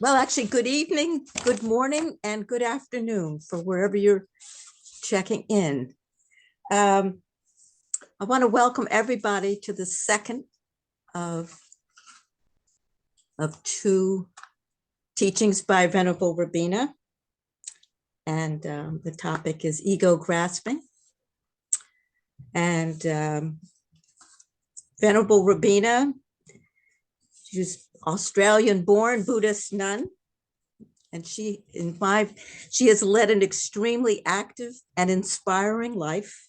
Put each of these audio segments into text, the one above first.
Well, actually, good evening, good morning, and good afternoon for wherever you're checking in. I want to welcome everybody to the second of two teachings by Venerable Robina. And the topic is ego grasping. And Venerable Robina, she's Australian-born Buddhist nun. And she has led an extremely active and inspiring life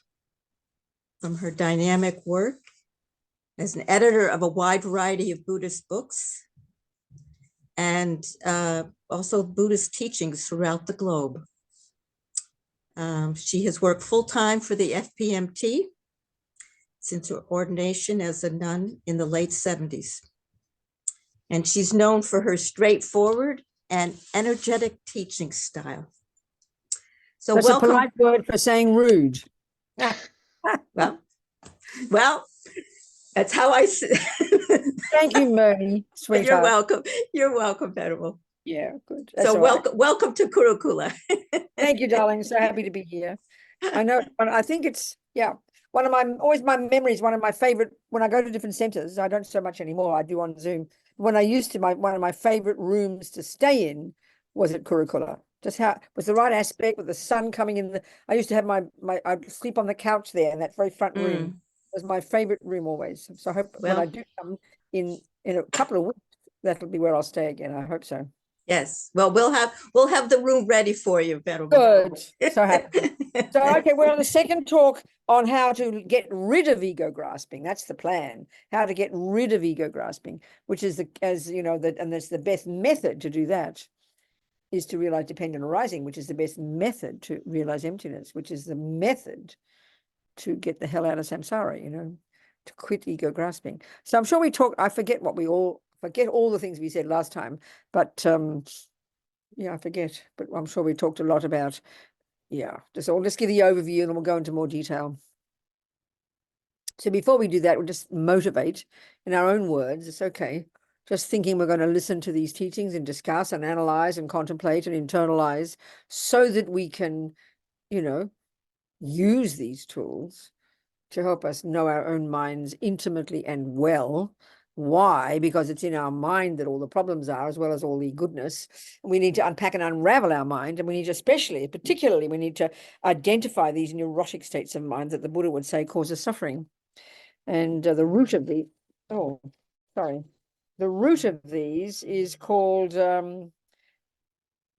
from her dynamic work as an editor of a wide variety of Buddhist books and also Buddhist teachings throughout the globe. She has worked full-time for the FPMT since her ordination as a nun in the late 70s. And she's known for her straightforward and energetic teaching style. So that's welcome. a polite word for saying rude. well, that's how I say. Thank you, Murray, sweetheart. You're welcome. You're welcome, Venerable. Yeah, good. That's so welcome to Kurukulla. Thank you, darling. So happy to be here. I know. I think it's one of my memories. One of my favorite when I go to different centers. I don't so much anymore. I do on Zoom. When I used to, one of my favorite rooms to stay in was at Kurukulla. Just how it was the right aspect with the sun coming in. I used to have I'd sleep on the couch there in that very front room. It was my favorite room always. So I hope when I do come in a couple of weeks, that'll be where I'll stay again. I hope so. Yes. Well, we'll have the room ready for you, Venerable. Good. So happy. So okay, we're on the second talk on how to get rid of ego grasping. That's the plan. How to get rid of ego grasping, which is and that's the best method to do that is to realize dependent arising, which is the best method to realize emptiness, which is the method to get the hell out of samsara, to quit ego grasping. So I'm sure I forget all the things we said last time, but I forget, but I'm sure we talked a lot about, let's give the overview and then we'll go into more detail. So before we do that, we'll just motivate in our own words. It's okay. Just thinking we're going to listen to these teachings and discuss and analyze and contemplate and internalize so that we can, use these tools to help us know our own minds intimately and well. Why? Because it's in our mind that all the problems are, as well as all the goodness. We need to unpack and unravel our mind, and we need to particularly, we need to identify these neurotic states of mind that the Buddha would say causes suffering. And the root of these is called, the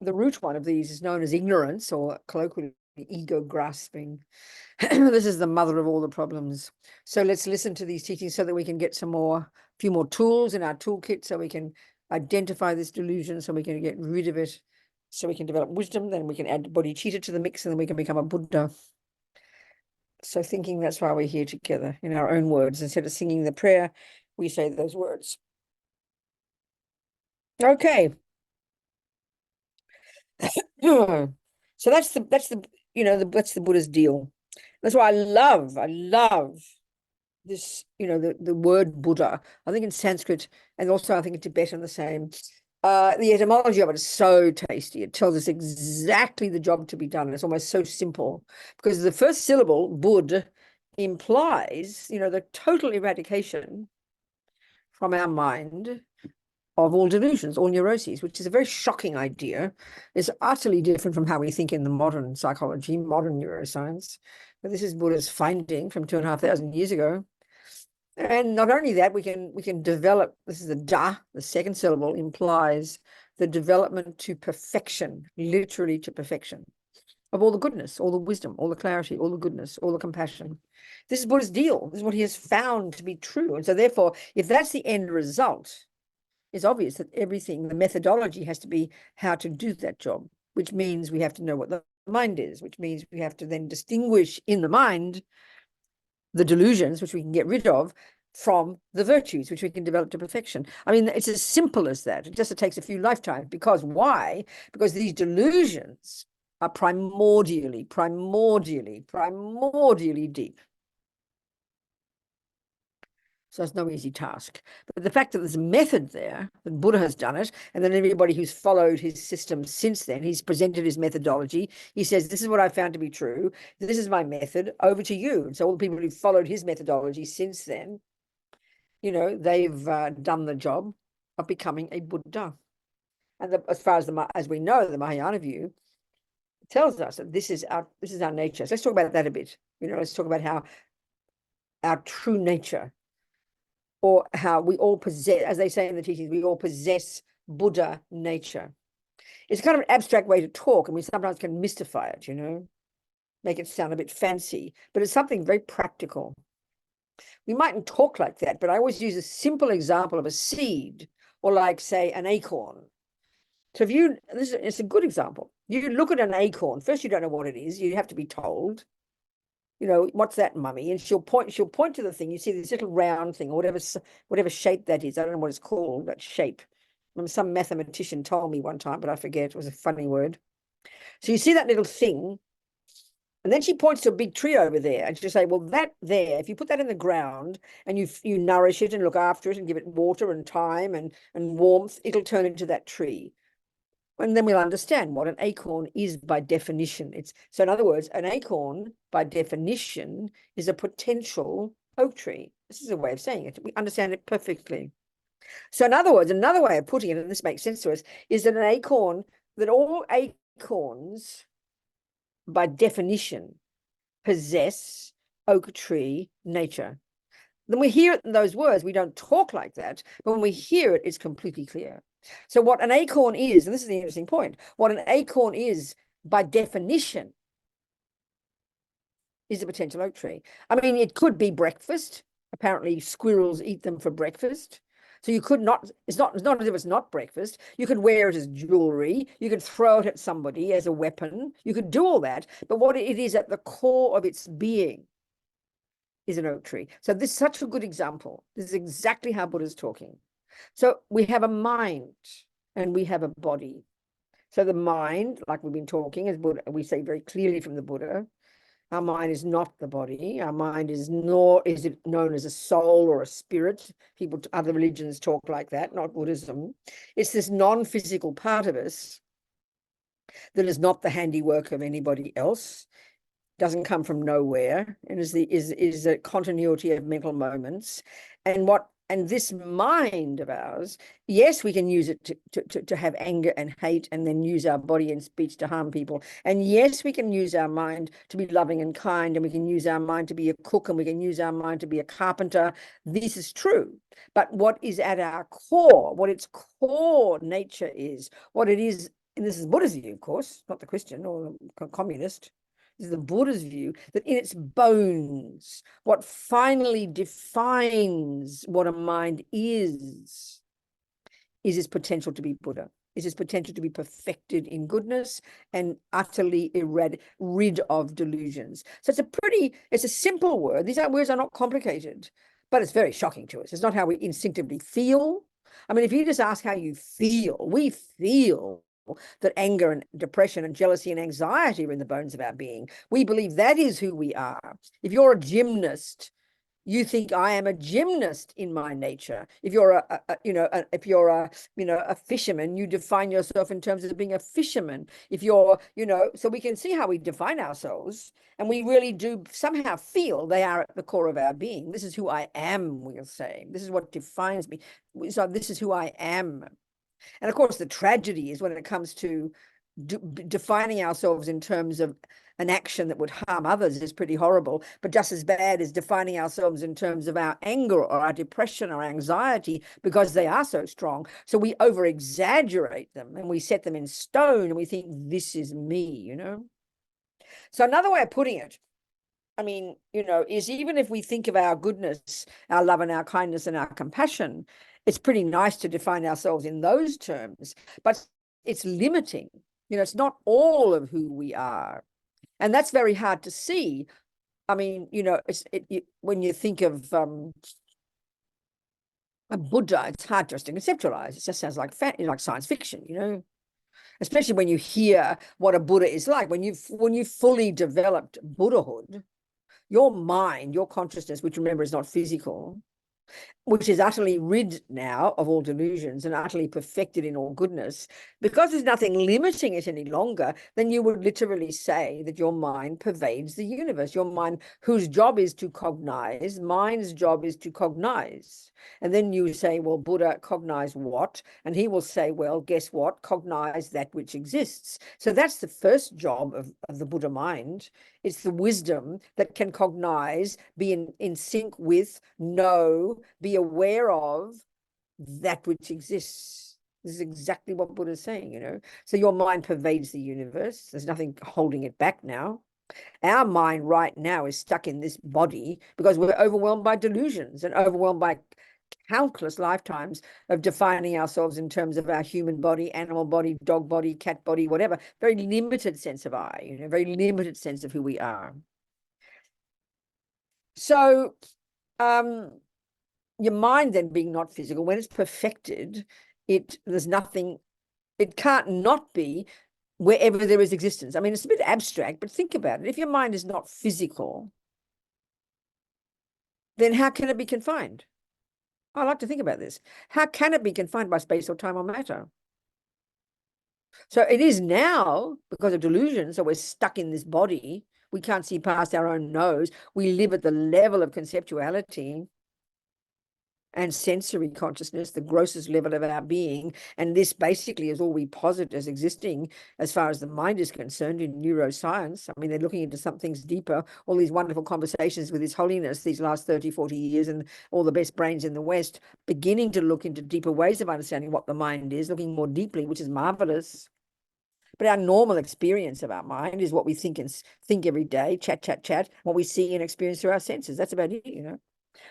root one of these is known as ignorance, or colloquially ego grasping. This is the mother of all the problems. So let's listen to these teachings so that we can get few more tools in our toolkit, so we can identify this delusion, so we can get rid of it, so we can develop wisdom, then we can add bodhicitta to the mix, and then we can become a Buddha. So thinking that's why we're here together in our own words. Instead of singing the prayer, we say those words. Okay. So that's the Buddha's deal. That's why I love this, the word Buddha. I think in Sanskrit, and also I think in Tibetan the same. The etymology of it is so tasty. It tells us exactly the job to be done. It's almost so simple, because the first syllable, Bud, implies, the total eradication from our mind of all delusions, all neuroses, which is a very shocking idea. It's utterly different from how we think in the modern psychology, modern neuroscience. But this is Buddha's finding from 2,500 years ago. And not only that, we can develop, this is the da, the second syllable implies the development to perfection, literally to perfection, of all the goodness, all the wisdom, all the clarity, all the goodness, all the compassion. This is Buddha's deal. This is what he has found to be true. And so therefore, if that's the end result, it's obvious that everything, the methodology has to be how to do that job, which means we have to know what the mind is, which means we have to then distinguish in the mind the delusions, which we can get rid of, from the virtues, which we can develop to perfection. I mean, it's as simple as that. It just takes a few lifetimes. Because why? Because these delusions are primordially deep. So it's no easy task. But the fact that there's a method there, that Buddha has done it, and then everybody who's followed his system since then, he's presented his methodology. He says, this is what I found to be true. This is my method, over to you. And so all the people who followed his methodology since then, you know, they've done the job of becoming a Buddha. And as far as we know, the Mahayana view tells us that this is our nature. So let's talk about that a bit. You know, let's talk about how our true nature, or how we all possess, as they say in the teachings, we all possess Buddha nature. It's kind of an abstract way to talk, and we sometimes can mystify it, you know, make it sound a bit fancy, but it's something very practical. We mightn't talk like that, but I always use a simple example of a seed, or like, say, an acorn. So if you, it's a good example. You look at an acorn, first you don't know what it is, you have to be told, you know, what's that, mummy? And she'll point to the thing. You see this little round thing, or whatever shape that is. I don't know what it's called, that shape. Some mathematician told me one time, but I forget. It was a funny word. So you see that little thing, and then she points to a big tree over there, and she'll say, well, that there, if you put that in the ground and you nourish it and look after it and give it water and time and warmth, it'll turn into that tree. And then we'll understand what an acorn is by definition. So in other words, an acorn by definition is a potential oak tree. This is a way of saying it. We understand it perfectly. So in other words, another way of putting it, and this makes sense to us, is that all acorns by definition possess oak tree nature. Then we hear it in those words. We don't talk like that, but when we hear it, it's completely clear. So what an acorn is, and this is the interesting point, what an acorn is by definition is a potential oak tree. I mean, it could be breakfast. Apparently squirrels eat them for breakfast. So you could not, it's not as if it's not breakfast. You could wear it as jewelry. You could throw it at somebody as a weapon. You could do all that. But what it is at the core of its being is an oak tree. So this is such a good example. This is exactly how Buddha's talking. So we have a mind and we have a body. So the mind, like we've been talking, as Buddha, we say very clearly from the Buddha, our mind is not the body. Our mind is it known as a soul or a spirit. People, other religions talk like that, not Buddhism. It's this non-physical part of us that is not the handiwork of anybody else, doesn't come from nowhere, and is a continuity of mental moments. And this mind of ours, yes, we can use it to have anger and hate, and then use our body and speech to harm people. And yes, we can use our mind to be loving and kind, and we can use our mind to be a cook, and we can use our mind to be a carpenter. This is true. But what is at our core, what its core nature is, what it is, and this is Buddha's view, of course, not the Christian or the communist. This is the Buddha's view, that in its bones, what finally defines what a mind is its potential to be Buddha, is its potential to be perfected in goodness and utterly rid of delusions. So it's a simple word. These words are not complicated, but it's very shocking to us. It's not how we instinctively feel. I mean, if you just ask how you feel, we feel that anger and depression and jealousy and anxiety are in the bones of our being. We believe that is who we are. If you're a gymnast, you think I am a gymnast in my nature. If you're a fisherman, you define yourself in terms of being a fisherman. If you're, so we can see how we define ourselves, and we really do somehow feel they are at the core of our being. This is who I am, we'll say. This is what defines me. So this is who I am. And of course, the tragedy is when it comes to defining ourselves in terms of an action that would harm others is pretty horrible, but just as bad as defining ourselves in terms of our anger or our depression or anxiety, because they are so strong. So we over-exaggerate them and we set them in stone and we think, this is me, So another way of putting it, I mean, is even if we think of our goodness, our love and our kindness and our compassion, it's pretty nice to define ourselves in those terms, but it's limiting. It's not all of who we are. And that's very hard to see. I mean, when you think of a Buddha, it's hard just to conceptualize. It just sounds like science fiction, especially when you hear what a Buddha is like. When you've fully developed Buddhahood, your mind, your consciousness, which remember is not physical, which is utterly rid now of all delusions and utterly perfected in all goodness, because there's nothing limiting it any longer, then you would literally say that your mind pervades the universe. Your mind, whose job is to cognize, mind's job is to cognize. And then you say, well, Buddha cognized what? And he will say, well, guess what? Cognize that which exists. So that's the first job of the Buddha mind. It's the wisdom that can cognize, be in sync with, know, be aware of that which exists. This is exactly what Buddha is saying, you know. So your mind pervades the universe. There's nothing holding it back now. Our mind right now is stuck in this body because we're overwhelmed by delusions and overwhelmed by countless lifetimes of defining ourselves in terms of our human body, animal body, dog body, cat body, whatever. Very limited sense of I, you know, very limited sense of who we are. So your mind then being not physical, when it's perfected, there's nothing, it can't not be wherever there is existence. I mean, it's a bit abstract, but think about it. If your mind is not physical, then how can it be confined? I like to think about this. How can it be confined by space or time or matter? So it is now because of delusion. So we're stuck in this body. We can't see past our own nose. We live at the level of conceptuality and sensory consciousness, the grossest level of our being. And this basically is all we posit as existing as far as the mind is concerned in neuroscience. I mean, they're looking into some things deeper, all these wonderful conversations with His Holiness these last 30, 40 years, and all the best brains in the West beginning to look into deeper ways of understanding what the mind is, looking more deeply, which is marvelous. But our normal experience of our mind is what we think and think every day, chat, chat, chat, what we see and experience through our senses. That's about it, you know.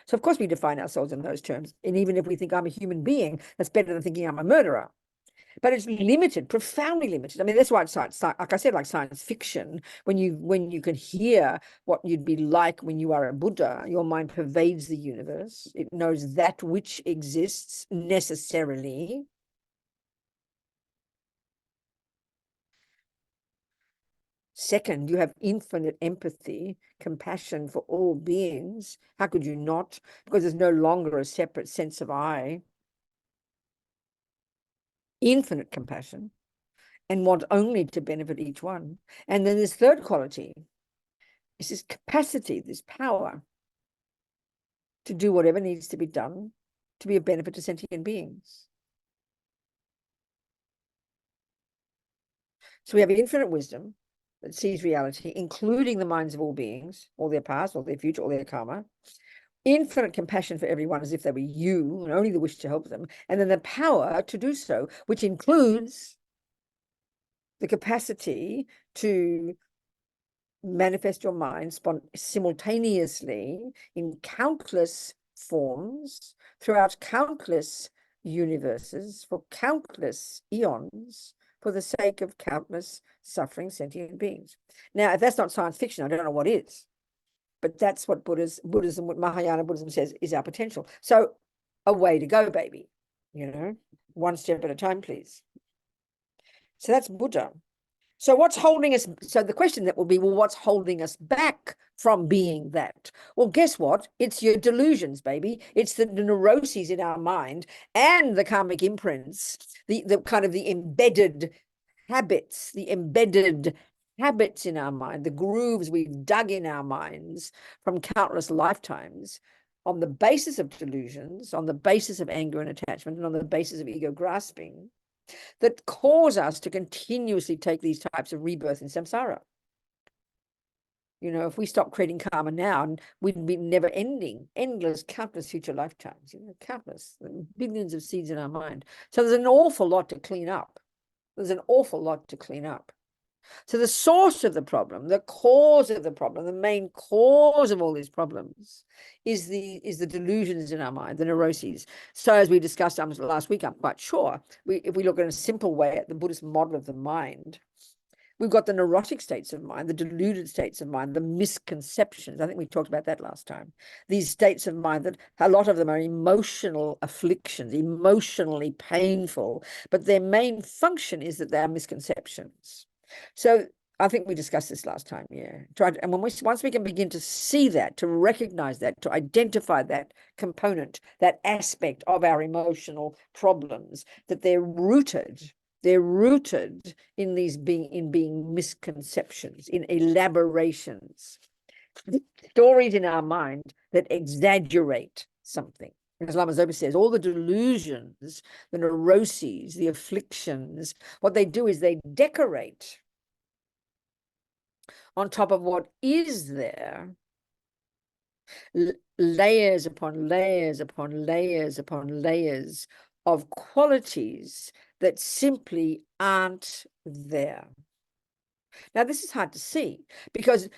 So of course we define ourselves in those terms. And even if we think I'm a human being, that's better than thinking I'm a murderer. But it's limited, profoundly limited. I mean, that's why it's science, like I said, like science fiction. When you can hear what you'd be like when you are a Buddha, your mind pervades the universe. It knows that which exists necessarily. Second, you have infinite empathy, compassion for all beings. How could you not? Because there's no longer a separate sense of I. Infinite compassion, and want only to benefit each one. And then this third quality is this capacity, this power to do whatever needs to be done to be of benefit to sentient beings. So we have infinite wisdom that sees reality, including the minds of all beings, all their past, all their future, all their karma. Infinite compassion for everyone as if they were you, and only the wish to help them. And then the power to do so, which includes the capacity to manifest your mind simultaneously in countless forms throughout countless universes for countless eons for the sake of countless suffering sentient beings. Now, if that's not science fiction, I don't know what is. But that's what Buddhism, what Mahayana Buddhism says is our potential. So away to go, baby. You know, one step at a time, please. So that's Buddha. So what's holding us? So the question that will be, well, what's holding us back from being that? Well, guess what? It's your delusions, baby. It's the neuroses in our mind and the karmic imprints, the kind of the embedded habits, in our mind, the grooves we've dug in our minds from countless lifetimes on the basis of delusions, on the basis of anger and attachment, and on the basis of ego grasping, that cause us to continuously take these types of rebirth in samsara. You know, if we stop creating karma now, we'd be never ending, endless, countless future lifetimes, you know, countless, billions of seeds in our mind. So there's an awful lot to clean up. There's an awful lot to clean up. So the source of the problem, the cause of the problem, the main cause of all these problems is the delusions in our mind, the neuroses. So as we discussed last week, I'm quite sure, if we look in a simple way at the Buddhist model of the mind, we've got the neurotic states of mind, the deluded states of mind, the misconceptions. I think we talked about that last time. These states of mind, that a lot of them are emotional afflictions, emotionally painful, but their main function is that they are misconceptions. So I think we discussed this last time, yeah. And once we can begin to see that, to recognize that, to identify that component, that aspect of our emotional problems, that they're rooted in these being misconceptions, in elaborations, stories in our mind that exaggerate something. As Lama Zopa says, all the delusions, the neuroses, the afflictions, what they do is they decorate on top of what is there, layers upon layers upon layers upon layers of qualities that simply aren't there. Now, this is hard to see because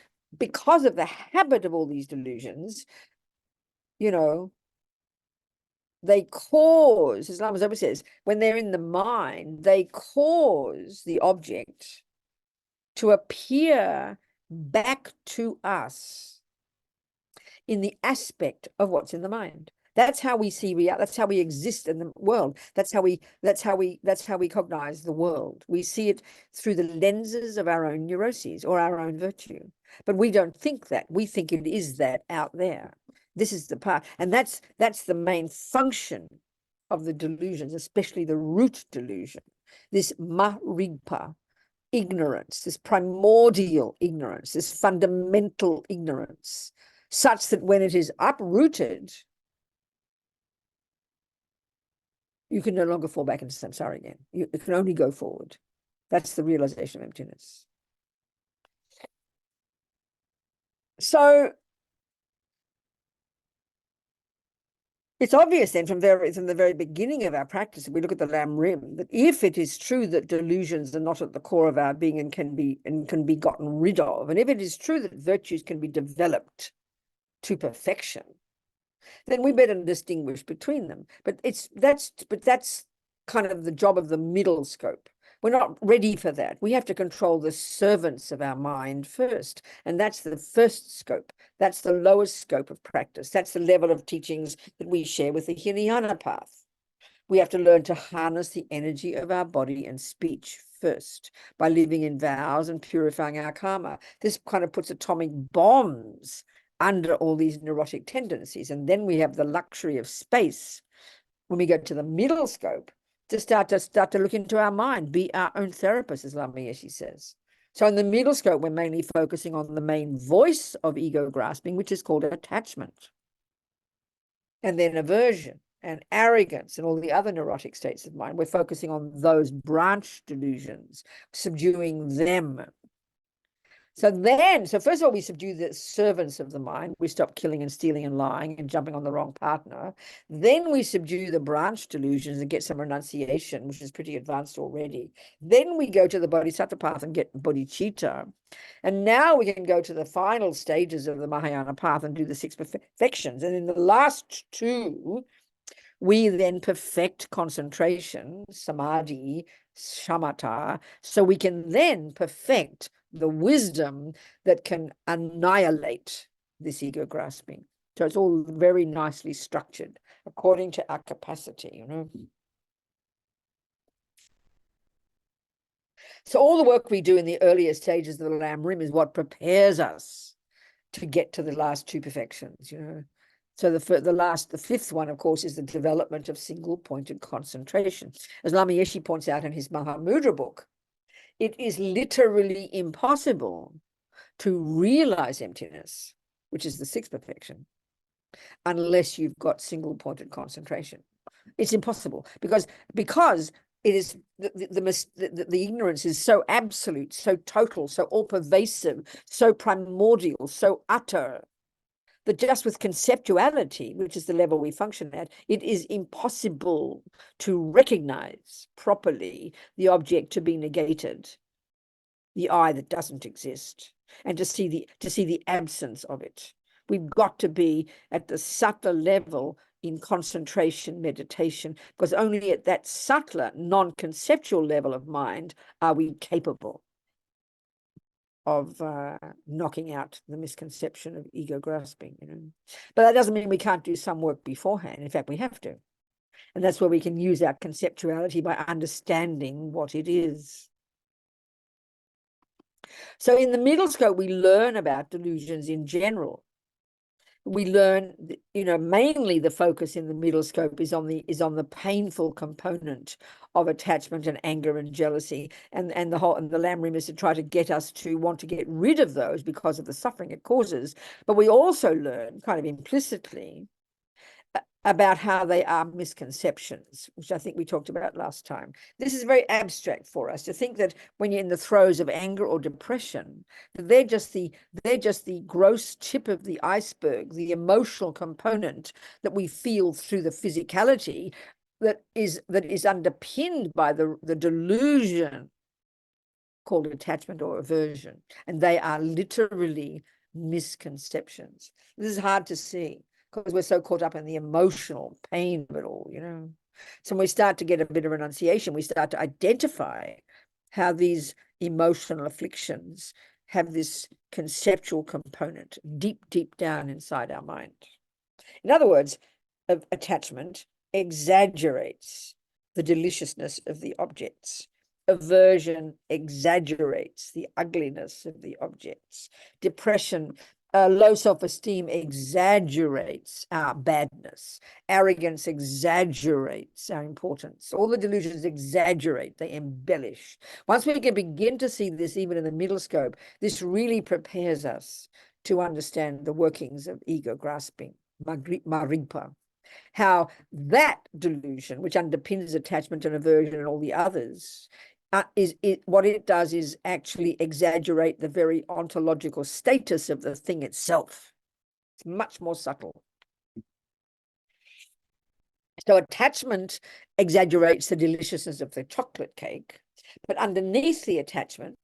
of the habit of all these delusions, you know, they cause, as Lama Zopa says, when they're in the mind, they cause the object to appear back to us in the aspect of what's in the mind. That's how we see reality. That's how we exist in the world. That's how we cognize the world. We see it through the lenses of our own neuroses or our own virtue. But we don't think that. We think it is that out there. This is the part, and that's the main function of the delusions, especially the root delusion. This marigpa, ignorance, this primordial ignorance, this fundamental ignorance, such that when it is uprooted, you can no longer fall back into samsara again. You can only go forward. That's the realization of emptiness. So it's obvious then from the very beginning of our practice, if we look at the Lam Rim, that if it is true that delusions are not at the core of our being and can be gotten rid of, and if it is true that virtues can be developed to perfection, then we better distinguish between them. But that's kind of the job of the middle scope. We're not ready for that. We have to control the servants of our mind first. And that's the first scope. That's the lowest scope of practice. That's the level of teachings that we share with the Hinayana path. We have to learn to harness the energy of our body and speech first by living in vows and purifying our karma. This kind of puts atomic bombs under all these neurotic tendencies. And then we have the luxury of space when we go to the middle scope to start to look into our mind, be our own therapist, as Lama Yeshe says. So in the middle scope, we're mainly focusing on the main voice of ego grasping, which is called attachment. And then aversion and arrogance and all the other neurotic states of mind. We're focusing on those branch delusions, subduing them. So first of all, we subdue the servants of the mind. We stop killing and stealing and lying and jumping on the wrong partner. Then we subdue the branch delusions and get some renunciation, which is pretty advanced already. Then we go to the bodhisattva path and get bodhicitta. And now we can go to the final stages of the Mahayana path and do the 6 perfections. And in the last 2, we then perfect concentration, samadhi, shamatha, so we can then perfect the wisdom that can annihilate this ego grasping. So it's all very nicely structured according to our capacity, you know. So all the work we do in the earlier stages of the Lam Rim is what prepares us to get to the last 2 perfections, you know. So the 5th one, of course, is the development of single-pointed concentration. As Lama Yeshe points out in his Mahamudra book, it is literally impossible to realize emptiness, which is the 6th perfection, unless you've got single-pointed concentration. It's impossible because it is the ignorance is so absolute, so total, so all-pervasive, so primordial, so utter, that just with conceptuality, which is the level we function at, it is impossible to recognize properly the object to be negated, the I that doesn't exist, and to see the absence of it. We've got to be at the subtler level in concentration meditation, because only at that subtler, non-conceptual level of mind are we capable of knocking out the misconception of ego grasping, you know. But that doesn't mean we can't do some work beforehand. In fact, we have to. And that's where we can use our conceptuality by understanding what it is. So in the middle scope, we learn about delusions in general. We learn, mainly the focus in the middle scope is on the painful component of attachment and anger and jealousy, and the Lam Rim is to try to get us to want to get rid of those because of the suffering it causes. But we also learn, kind of implicitly, about how they are misconceptions, which I think we talked about last time. This is very abstract for us to think that when you're in the throes of anger or depression, that they're just the gross tip of the iceberg, the emotional component that we feel through the physicality that is underpinned by the delusion called attachment or aversion. And they are literally misconceptions. This is hard to see, because we're so caught up in the emotional pain of it all, So when we start to get a bit of renunciation, we start to identify how these emotional afflictions have this conceptual component deep, deep down inside our mind. In other words, attachment exaggerates the deliciousness of the objects. Aversion exaggerates the ugliness of the objects. Depression, low self-esteem exaggerates our badness. Arrogance exaggerates our importance. All the delusions exaggerate, they embellish. Once we can begin to see this even in the middle scope, this really prepares us to understand the workings of ego grasping, Marimpa. How that delusion, which underpins attachment and aversion and all the others, what it does is actually exaggerate the very ontological status of the thing itself. It's much more subtle. So attachment exaggerates the deliciousness of the chocolate cake, but underneath the attachment,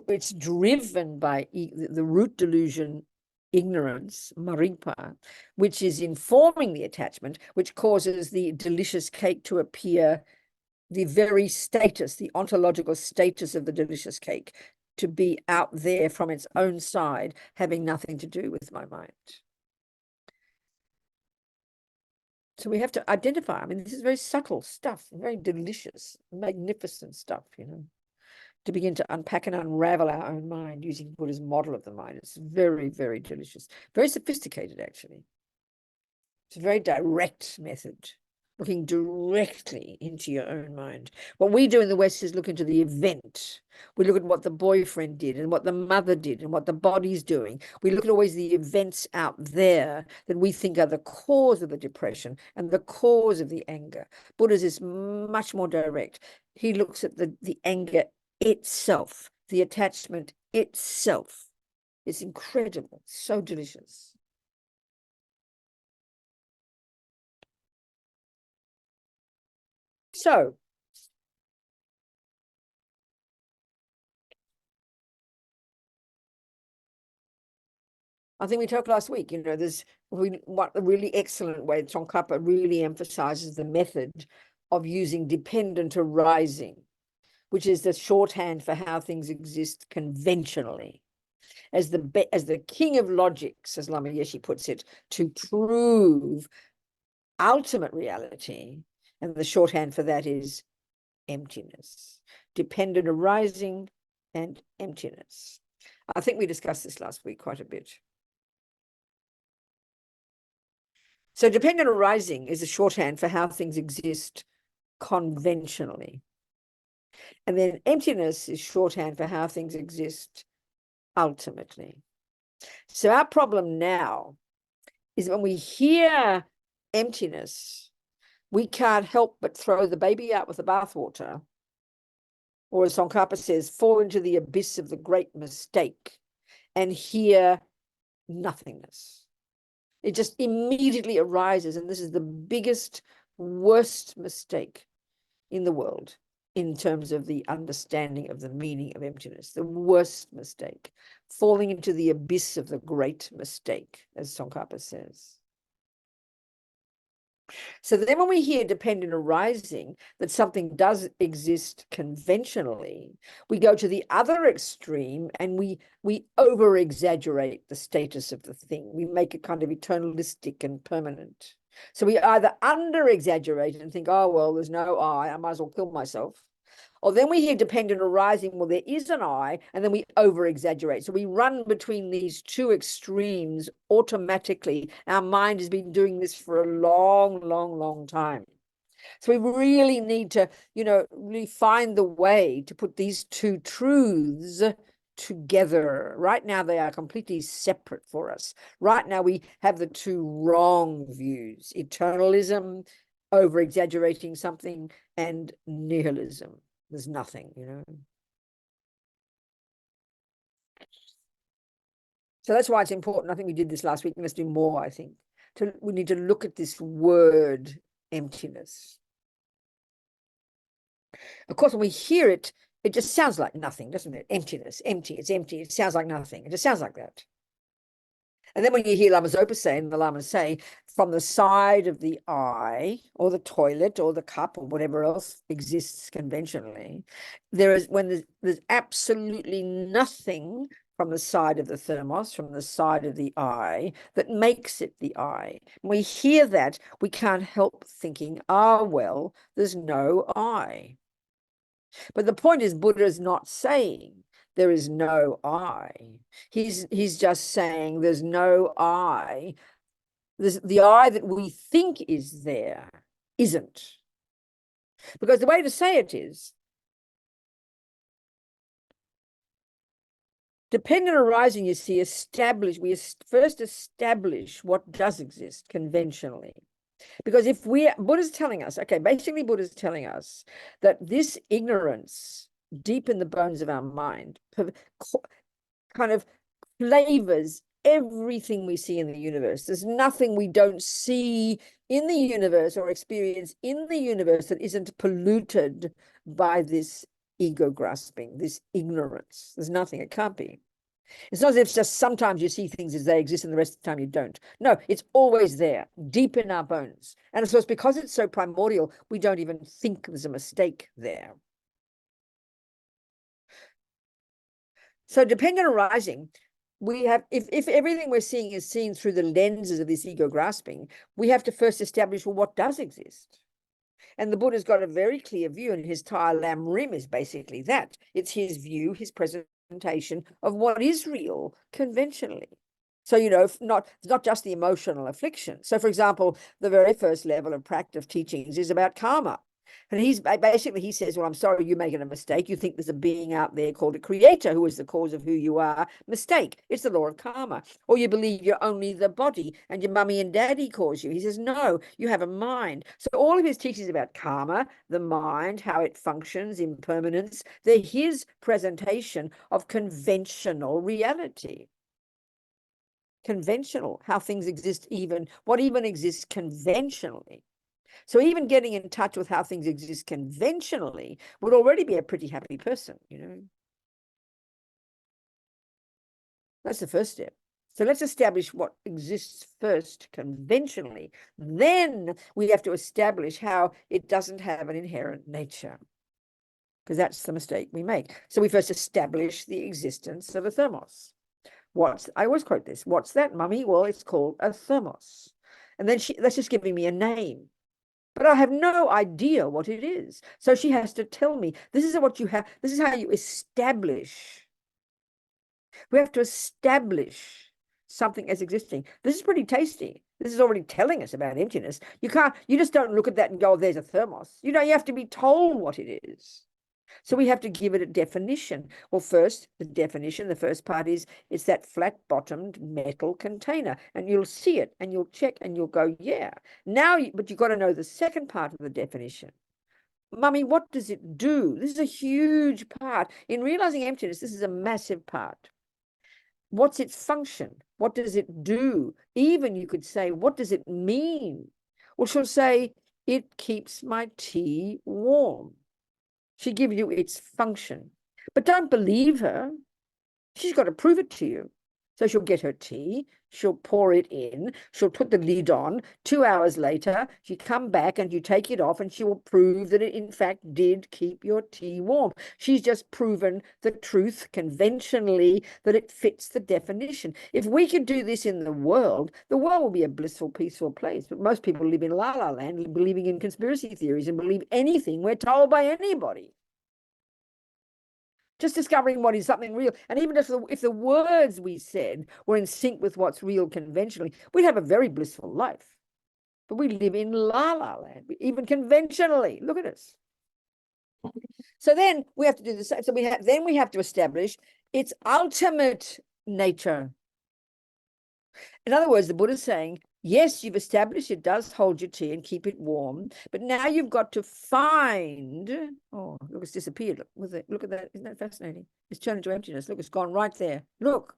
it's driven by the root delusion, ignorance, Marimpa, which is informing the attachment, which causes the delicious cake to appear, the very status, the ontological status of the delicious cake, to be out there from its own side, having nothing to do with my mind. So we have to identify. I mean, this is very subtle stuff, very delicious, magnificent stuff, to begin to unpack and unravel our own mind using Buddha's model of the mind. It's very, very delicious, very sophisticated, actually. It's a very direct method, looking directly into your own mind. What we do in the West is look into the event. We look at what the boyfriend did and what the mother did and what the body's doing. We look at always the events out there that we think are the cause of the depression and the cause of the anger. Buddha's is much more direct. He looks at the anger itself, the attachment itself. It's incredible, so delicious. So, I think we talked last week, there's what a really excellent way Tsongkhapa really emphasizes the method of using dependent arising, which is the shorthand for how things exist conventionally, as the king of logics, as Lama Yeshe puts it, to prove ultimate reality. And the shorthand for that is emptiness, dependent arising and emptiness. I think we discussed this last week quite a bit. So dependent arising is a shorthand for how things exist conventionally. And then emptiness is shorthand for how things exist ultimately. So our problem now is when we hear emptiness, we can't help but throw the baby out with the bathwater, or as Tsongkhapa says, fall into the abyss of the great mistake and hear nothingness. It just immediately arises, and this is the biggest, worst mistake in the world in terms of the understanding of the meaning of emptiness. The worst mistake, falling into the abyss of the great mistake, as Tsongkhapa says. So then when we hear dependent arising, that something does exist conventionally, we go to the other extreme and we over-exaggerate the status of the thing. We make it kind of eternalistic and permanent. So we either under-exaggerate and think, oh, well, there's no I might as well kill myself. Or then we hear dependent arising, well, there is an I, and then we over-exaggerate. So we run between these two extremes automatically. Our mind has been doing this for a long, long, long time. So we really need to, really find the way to put these two truths together. Right now, they are completely separate for us. Right now, we have the two wrong views: eternalism, over-exaggerating something, and nihilism. There's nothing, So that's why it's important. I think we did this last week. Let's do more, I think. We need to look at this word emptiness. Of course, when we hear it, it just sounds like nothing, doesn't it? Emptiness, empty, it's empty. It sounds like nothing. It just sounds like that. And then when you hear Lama Zopa say, and the Lamas say, from the side of the eye, or the toilet, or the cup, or whatever else exists conventionally, there's absolutely nothing from the side of the thermos, from the side of the eye, that makes it the eye. When we hear that, we can't help thinking, well, there's no I. But the point is, Buddha is not saying there is no I. He's just saying there's no I. The I that we think is there isn't. Because the way to say it is, dependent arising, you see, we first establish what does exist conventionally. Because if Buddha's telling us, basically Buddha's telling us that this ignorance deep in the bones of our mind kind of flavors everything we see in the universe. There's nothing we don't see in the universe or experience in the universe that isn't polluted by this ego grasping, this ignorance. There's nothing, it can't be. It's not as if just sometimes you see things as they exist and the rest of the time you don't. No, it's always there, deep in our bones. And of course, because it's so primordial, we don't even think there's a mistake there. So dependent arising, we have, if everything we're seeing is seen through the lenses of this ego grasping, we have to first establish, well, what does exist? And the Buddha's got a very clear view, and his Tai Lam Rim is basically that. It's his view, his presentation of what is real conventionally. So, it's not just the emotional affliction. So, for example, the very first level of practice teachings is about karma. And he says, well, I'm sorry, you're making a mistake. You think there's a being out there called a creator who is the cause of who you are. Mistake. It's the law of karma. Or you believe you're only the body and your mummy and daddy cause you. He says, no, you have a mind. So all of his teachings about karma, the mind, how it functions, impermanence, they're his presentation of conventional reality. Conventional, how things exist, what even exists conventionally. So even getting in touch with how things exist conventionally would already be a pretty happy person, That's the first step. So let's establish what exists first conventionally. Then we have to establish how it doesn't have an inherent nature, because that's the mistake we make. So we first establish the existence of a thermos. I always quote this. What's that, mummy? Well, it's called a thermos. And then that's just giving me a name. But I have no idea what it is. So she has to tell me, this is what you have. This is how you establish. We have to establish something as existing. This is pretty tasty. This is already telling us about emptiness. You just don't look at that and go, oh, there's a thermos. You have to be told what it is. So we have to give it a definition. Well, first, the definition, the first part is, it's that flat-bottomed metal container. And you'll see it, and you'll check, and you'll go, yeah. But you've got to know the second part of the definition. Mummy, what does it do? This is a huge part. In realizing emptiness, this is a massive part. What's its function? What does it do? Even you could say, what does it mean? Well, she'll say, it keeps my tea warm. She gives you its function. But don't believe her. She's got to prove it to you. So she'll get her tea, she'll pour it in, she'll put the lid on. 2 hours later, you come back and you take it off, and she will prove that it in fact did keep your tea warm. She's just proven the truth conventionally, that it fits the definition. If we could do this in the world will be a blissful, peaceful place. But most people live in la-la land, believing in conspiracy theories and believe anything we're told by anybody. Just discovering what is something real. And even if the words we said were in sync with what's real conventionally, we'd have a very blissful life. But we live in la-la land, even conventionally. Look at us. So then we have to do the same. So we have to establish its ultimate nature. In other words, the Buddha's saying, yes, you've established it does hold your tea and keep it warm, but now you've got to find, oh, look, it's disappeared. Look at that. Isn't that fascinating? It's turned into emptiness. Look, it's gone right there. Look,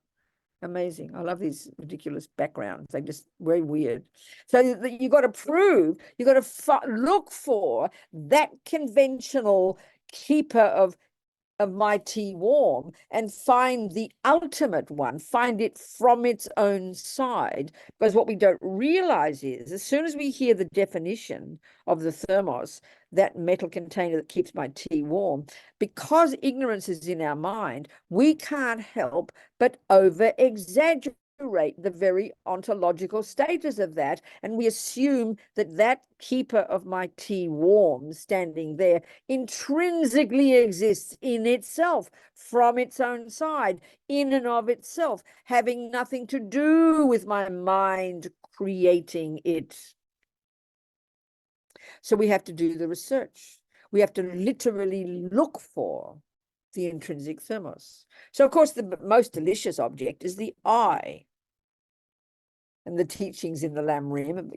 amazing. I love these ridiculous backgrounds. They're just very weird. So you've got to prove, you've got to look for that conventional keeper of my tea warm and find the ultimate one, find it from its own side. Because what we don't realize is as soon as we hear the definition of the thermos, that metal container that keeps my tea warm, because ignorance is in our mind, we can't help but over-exaggerate the very ontological status of that, and we assume that that keeper of my tea warm standing there intrinsically exists in itself, from its own side, in and of itself, having nothing to do with my mind creating it. So we have to do the research. We have to literally look for the intrinsic thermos. So of course the most delicious object is the I. And the teachings in the Lam Rim,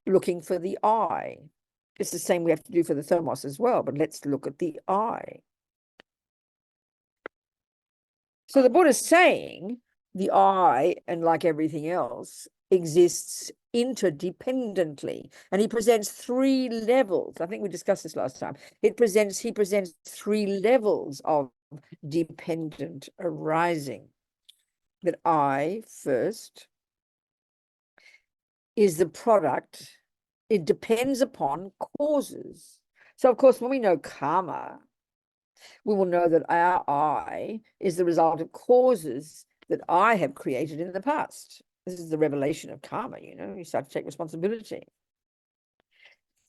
looking for the I. It's the same we have to do for the thermos as well, but let's look at the I. So the Buddha's saying the I, and like everything else, exists interdependently. And he presents 3 levels. I think we discussed this last time. He presents 3 levels of dependent arising. That I, first, is the product, it depends upon causes. So of course, when we know karma, we will know that our I is the result of causes that I have created in the past. This is the revelation of karma, you start to take responsibility.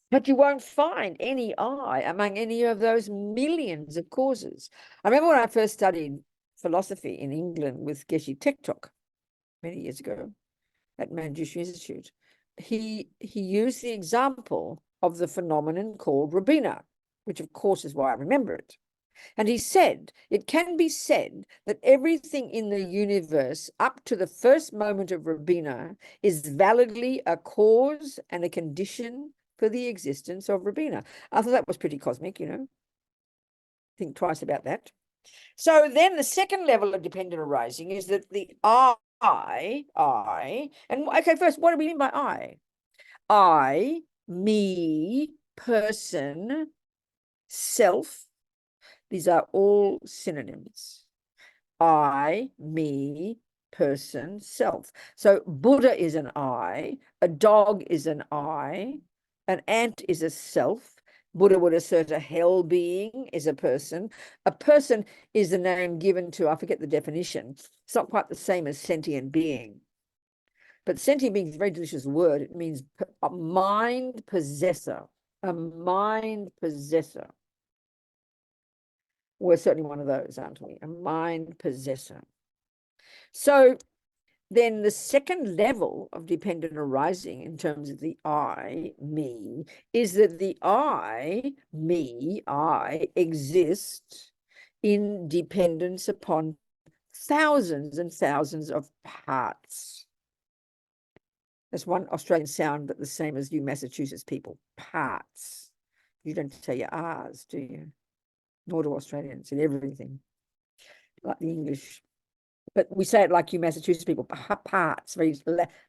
But you won't find any I among any of those millions of causes. I remember when I first studied philosophy in England with Geshe Tektok many years ago, at Manjushri Institute, he used the example of the phenomenon called Robina, which of course is why I remember it. And he said, it can be said that everything in the universe up to the first moment of Robina is validly a cause and a condition for the existence of Robina. I thought that was pretty cosmic, Think twice about that. So then the second level of dependent arising is that the I, and okay, first, what do we mean by I? I, me, person, self. These are all synonyms. I, me, person, self. So Buddha is an I, a dog is an I, an ant is a self. Buddha would assert a hell being is a person. A person is the name given to, I forget the definition. It's not quite the same as sentient being. But sentient being is a very delicious word. It means a mind possessor. A mind possessor. We're certainly one of those, aren't we? A mind possessor. So then the second level of dependent arising in terms of the I, me, is that the I, me, I exists in dependence upon thousands and thousands of parts. That's one Australian sound, but the same as you Massachusetts people, parts. You don't say your R's, do you? Nor do Australians in everything, like the English. But we say it like you Massachusetts people, parts, very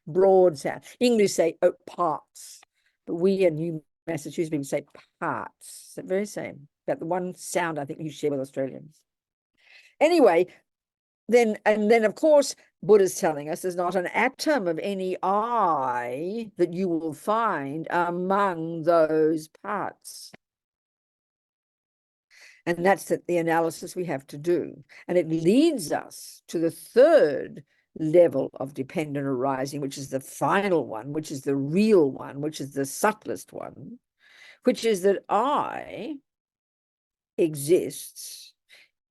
broad sound. English say parts, but we and you Massachusetts people say parts. It's the very same. About the one sound I think you share with Australians. Anyway, then of course, Buddha's telling us there's not an atom of any I that you will find among those parts. And that's the analysis we have to do. And it leads us to the third level of dependent arising, which is the final one, which is the real one, which is the subtlest one, which is that I exists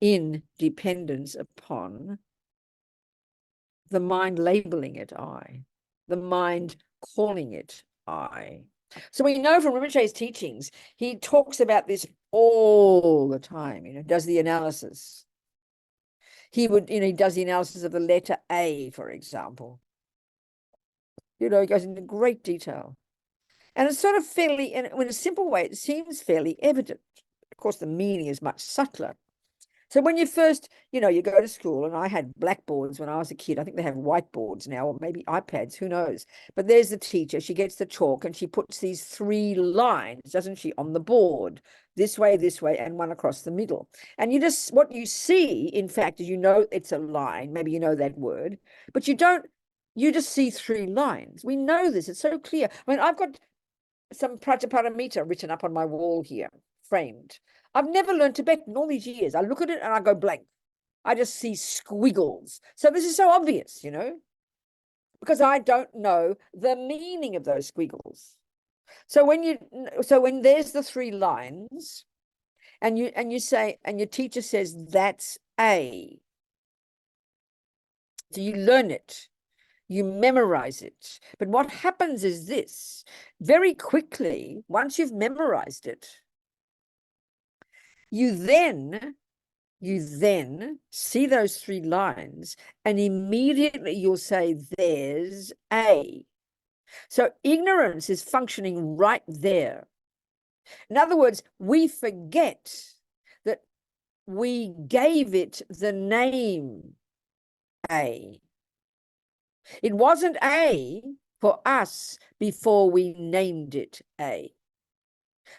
in dependence upon the mind labeling it I, the mind calling it I. So we know from Rinpoche's teachings, he talks about this all the time, does the analysis. He would, he does the analysis of the letter A, for example. He goes into great detail. And it's sort of fairly, in a simple way, it seems fairly evident. Of course, the meaning is much subtler. So when you first, you go to school, and I had blackboards when I was a kid. I think they have whiteboards now, or maybe iPads, who knows? But there's the teacher. She gets the chalk and she puts these 3 lines, doesn't she, on the board, this way, and one across the middle. And what you see, in fact, is it's a line. Maybe you know that word, but you just see 3 lines. We know this. It's so clear. I mean, I've got some Prajnaparamita written up on my wall here, framed. I've never learned Tibetan all these years. I look at it and I go blank. I just see squiggles. So this is so obvious, because I don't know the meaning of those squiggles. So when there's the 3 lines, and you say, and your teacher says that's A, so you learn it. You memorize it. But what happens is this: very quickly, once you've memorized it, you then see those 3 lines, and immediately you'll say, there's A. So ignorance is functioning right there. In other words, we forget that we gave it the name A. It wasn't A for us before we named it A.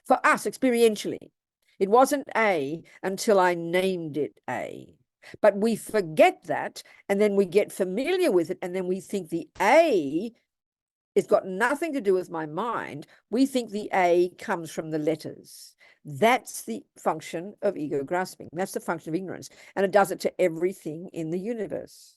For us, experientially, it wasn't A until I named it A. But we forget that, and then we get familiar with it, and then we think the A has got nothing to do with my mind. We think the A comes from the letters. That's the function of ego grasping. That's the function of ignorance. And it does it to everything in the universe.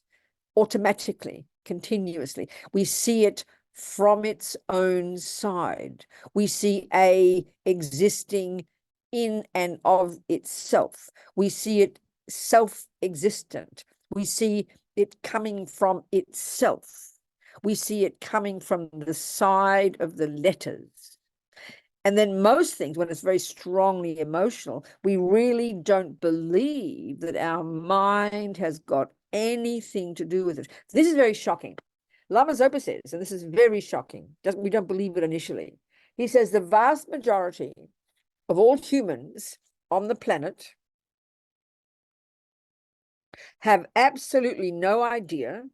Automatically, continuously. We see it from its own side. We see A existing in and of itself. We see it self-existent. We see it coming from itself. We see it coming from the side of the letters. And then most things, when it's very strongly emotional, we really don't believe that our mind has got anything to do with it. This is very shocking. Lama Zopa says, and this is very shocking, we don't believe it initially. He says the vast majority of all humans on the planet have absolutely no idea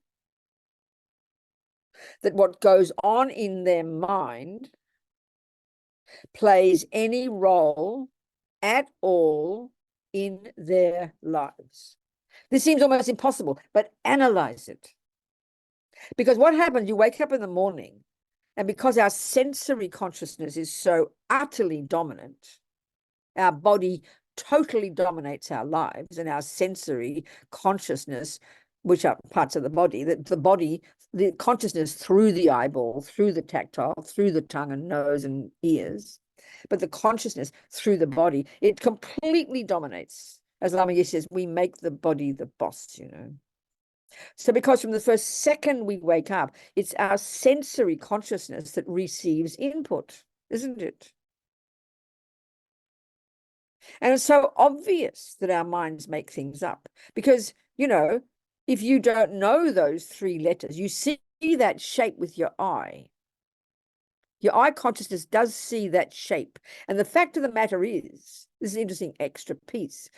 that what goes on in their mind plays any role at all in their lives. This seems almost impossible, but analyze it. Because what happens, you wake up in the morning, and because our sensory consciousness is so utterly dominant, our body totally dominates our lives, and our sensory consciousness, which are parts of the body, the consciousness through the eyeball, through the tactile, through the tongue and nose and ears, but the consciousness through the body, it completely dominates. As Lama Yeshe says, we make the body the boss, So because from the first second we wake up, it's our sensory consciousness that receives input, isn't it? And it's so obvious that our minds make things up because, if you don't know those 3 letters, you see that shape with your eye. Your eye consciousness does see that shape. And the fact of the matter is, this is an interesting extra piece,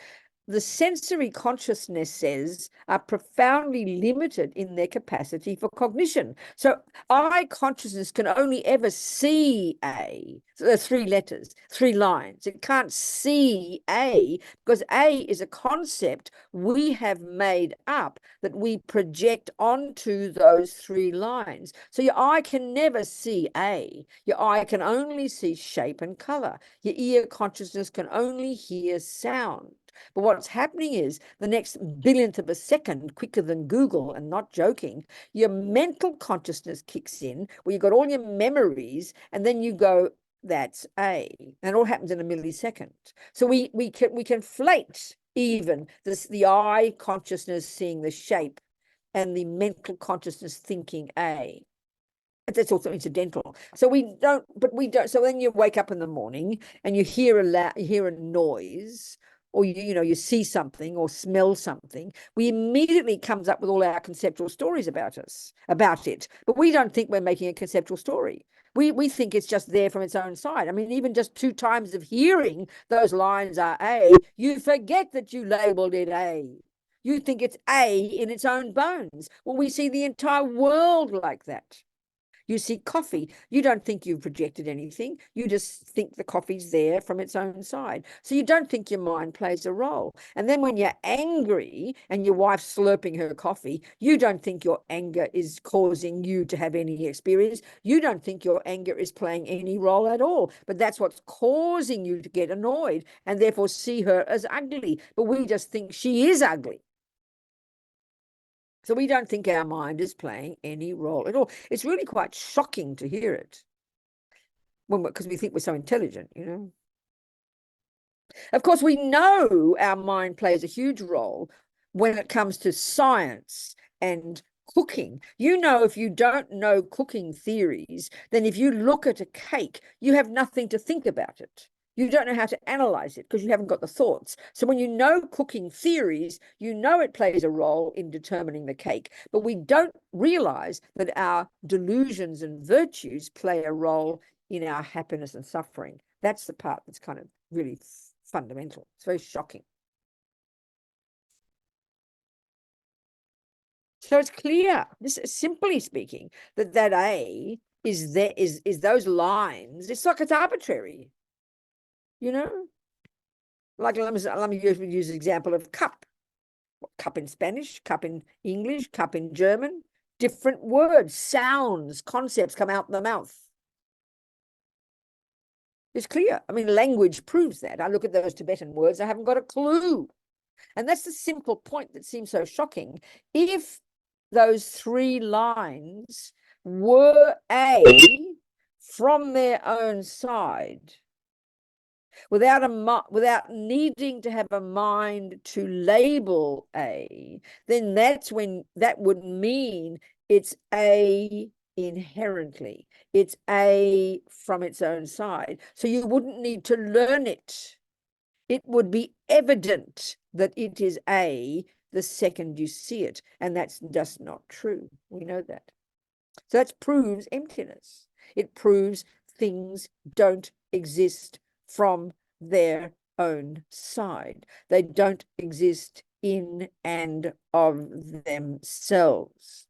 the sensory consciousnesses are profoundly limited in their capacity for cognition. So eye consciousness can only ever see A. So there are 3 letters, 3 lines. It can't see A because A is a concept we have made up that we project onto those 3 lines. So your eye can never see A. Your eye can only see shape and color. Your ear consciousness can only hear sound. But what's happening is the next billionth of a second, quicker than Google, and not joking, your mental consciousness kicks in where you've got all your memories, and then you go, that's A. And it all happens in a millisecond. So we conflate even. The eye consciousness seeing the shape and the mental consciousness thinking A. That's also incidental. So we don't. So then you wake up in the morning and you hear a noise, or you see something or smell something. We immediately comes up with all our conceptual stories about it. But we don't think we're making a conceptual story. We think it's just there from its own side. I mean, even just 2 times of hearing those lines are A, you forget that you labeled it A. You think it's A in its own bones. Well, we see the entire world like that. You see coffee, you don't think you've projected anything. You just think the coffee's there from its own side. So you don't think your mind plays a role. And then when you're angry and your wife's slurping her coffee, you don't think your anger is causing you to have any experience. You don't think your anger is playing any role at all. But that's what's causing you to get annoyed and therefore see her as ugly. But we just think she is ugly. So we don't think our mind is playing any role at all. It's really quite shocking to hear it because we think we're so intelligent, Of course, we know our mind plays a huge role when it comes to science and cooking. If you don't know cooking theories, then if you look at a cake, you have nothing to think about it. You don't know how to analyze it because you haven't got the thoughts. So when you know cooking theories, it plays a role in determining the cake. But we don't realize that our delusions and virtues play a role in our happiness and suffering. That's the part that's kind of really fundamental. It's very shocking. So it's clear, this simply speaking, that A is those lines. It's like it's arbitrary. Like let me use the example of cup. Cup in Spanish, cup in English, cup in German. Different words, sounds, concepts come out in the mouth. It's clear. I mean, language proves that. I look at those Tibetan words, I haven't got a clue. And that's the simple point that seems so shocking. If those 3 lines were A from their own side, without needing to have a mind to label A, then that would mean it's A inherently. It's A from its own side. So you wouldn't need to learn it. It would be evident that it is A the second you see it. And that's just not true. We know that. So that proves emptiness. It proves things don't exist from their own side. They don't exist in and of themselves.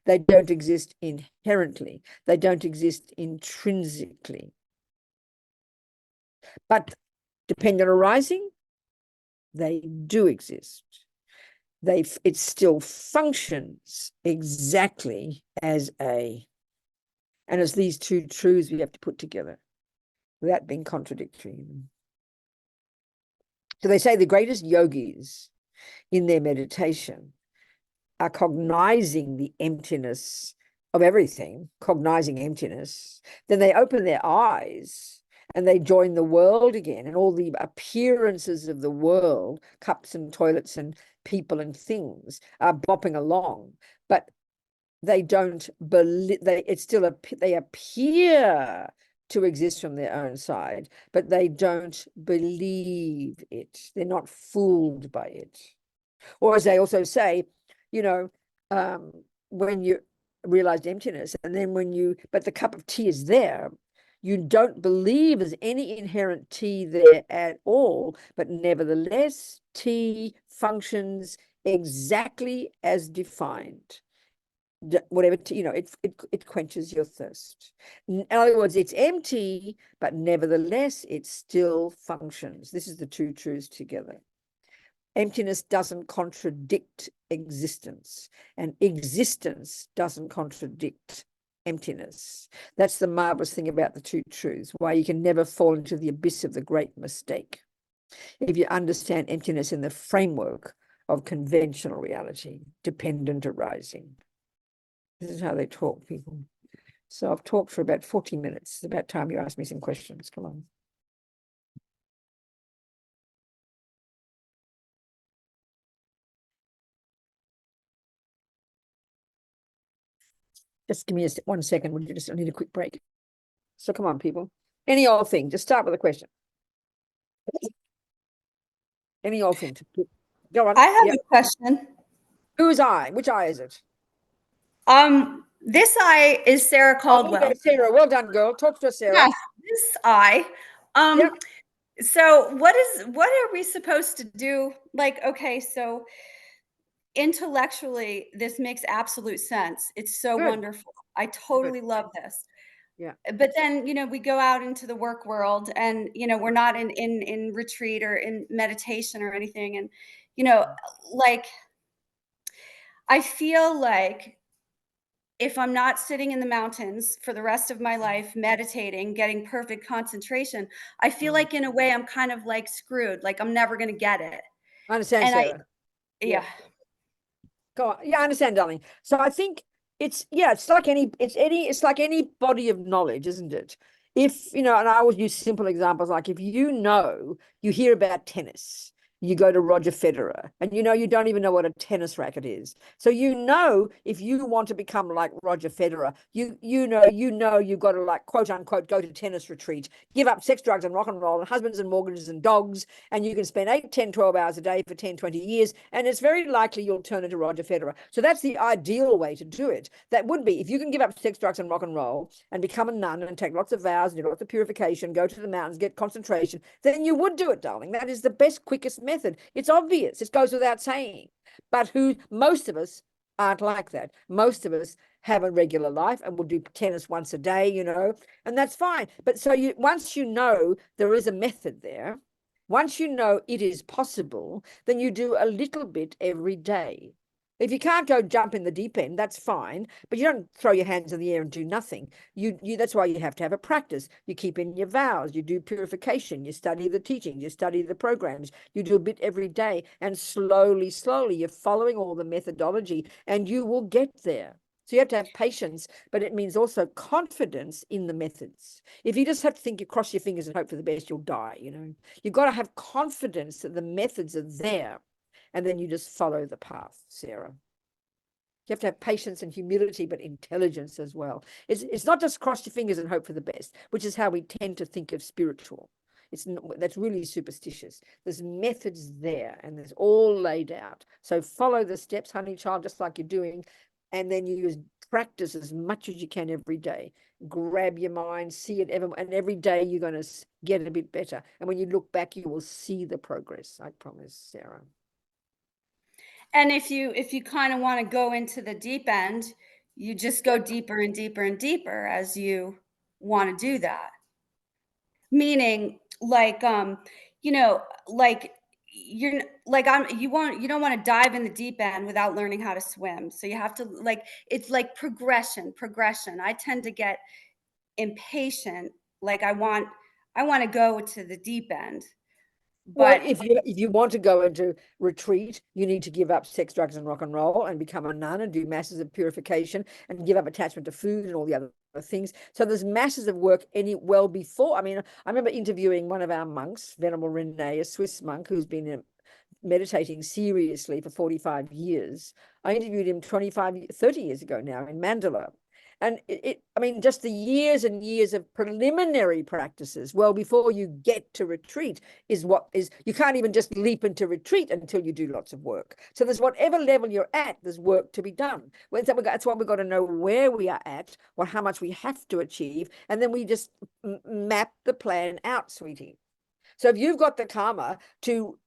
They don't exist inherently. They don't exist intrinsically. But dependent arising, they do exist. It still functions exactly as A. And it's these 2 truths we have to put together without being contradictory. So they say the greatest yogis in their meditation are cognizing the emptiness of everything, cognizing emptiness. Then they open their eyes and they join the world again, and all the appearances of the world, cups and toilets and people and things, are bopping along. But they don't believe, they appear to exist from their own side, but they don't believe it. They're not fooled by it. Or as they also say, when you realized emptiness, and then but the cup of tea is there, you don't believe there's any inherent tea there at all, but nevertheless, tea functions exactly as defined. Whatever, it quenches your thirst. In other words, it's empty, but nevertheless, it still functions. This is the 2 truths together. Emptiness doesn't contradict existence, and existence doesn't contradict emptiness. That's the marvelous thing about the 2 truths, why you can never fall into the abyss of the great mistake if you understand emptiness in the framework of conventional reality, dependent arising. This is how they talk, people. So I've talked for about 40 minutes. It's about time you ask me some questions. Come on. Just give me 1 second. Would you just, I need a quick break. So come on, people. Any old thing. Just start with a question. Any old thing. Go on. I have Yep. a question. Whose eye? Which eye is it? This eye is Sarah Caldwell. Okay, Sarah, well done, girl. Talk to us, Sarah. Yes, this eye. Yep. So what are we supposed to do? Like, okay, so intellectually, this makes absolute sense. It's so Good. wonderful. I totally love this. Yeah. But then, we go out into the work world and, we're not in retreat or in meditation or anything. And, like, I feel like if I'm not sitting in the mountains for the rest of my life, meditating, getting perfect concentration, I feel like in a way I'm kind of like screwed, like I'm never going to get it. I understand, And Sarah. yeah. Go on. Yeah, I understand, darling. So I think it's like any body of knowledge, isn't it? If, and I always use simple examples, like if you hear about tennis, you go to Roger Federer, and you don't even know what a tennis racket is. So if you want to become like Roger Federer, you've got to, like, quote unquote, go to tennis retreat, give up sex, drugs, and rock and roll, and husbands and mortgages and dogs, and you can spend 8, 10, 12 hours a day for 10, 20 years, and it's very likely you'll turn into Roger Federer. So that's the ideal way to do it. That would be, if you can give up sex, drugs, and rock and roll, and become a nun, and take lots of vows, and do lots of purification, go to the mountains, get concentration, then you would do it, darling. That is the best, quickest method. It's obvious. It goes without saying. But most of us aren't like that. Most of us have a regular life and will do tennis once a day, and that's fine. But so once there is a method there, once it is possible, then you do a little bit every day. If you can't go jump in the deep end, that's fine, but you don't throw your hands in the air and do nothing. That's why you have to have a practice. You keep in your vows, you do purification, you study the teachings, you study the programs, you do a bit every day, and slowly, you're following all the methodology, and you will get there. So you have to have patience, but it means also confidence in the methods. If you just have to think, you cross your fingers and hope for the best, you'll die. You've got to have confidence that the methods are there. And then you just follow the path, Sarah. You have to have patience and humility, but intelligence as well. It's not just cross your fingers and hope for the best, which is how we tend to think of spiritual. That's really superstitious. There's methods there, and there's all laid out. So follow the steps, honey child, just like you're doing, and then you practice as much as you can every day. Grab your mind, see it, and every day you're going to get a bit better. And when you look back, you will see the progress. I promise, Sarah. And if you kind of want to go into the deep end, you just go deeper and deeper and deeper as you want to do that. Meaning, like, like you don't want to dive in the deep end without learning how to swim. So you have to, like, it's like progression. I tend to get impatient. Like I want to go to the deep end. Well, But if you want to go into retreat, you need to give up sex, drugs, and rock and roll, and become a nun and do masses of purification and give up attachment to food and all the other things. So there's masses of work well before. I mean, I remember interviewing one of our monks, Venerable Rene, a Swiss monk who's been meditating seriously for 45 years. I interviewed him 30 years ago now in Mandalay. And just the years and years of preliminary practices, well, before you get to retreat, you can't even just leap into retreat until you do lots of work. So there's whatever level you're at, there's work to be done. That's why we've got to know where we are at, or how much we have to achieve, and then we just map the plan out, sweetie. So if you've got the karma to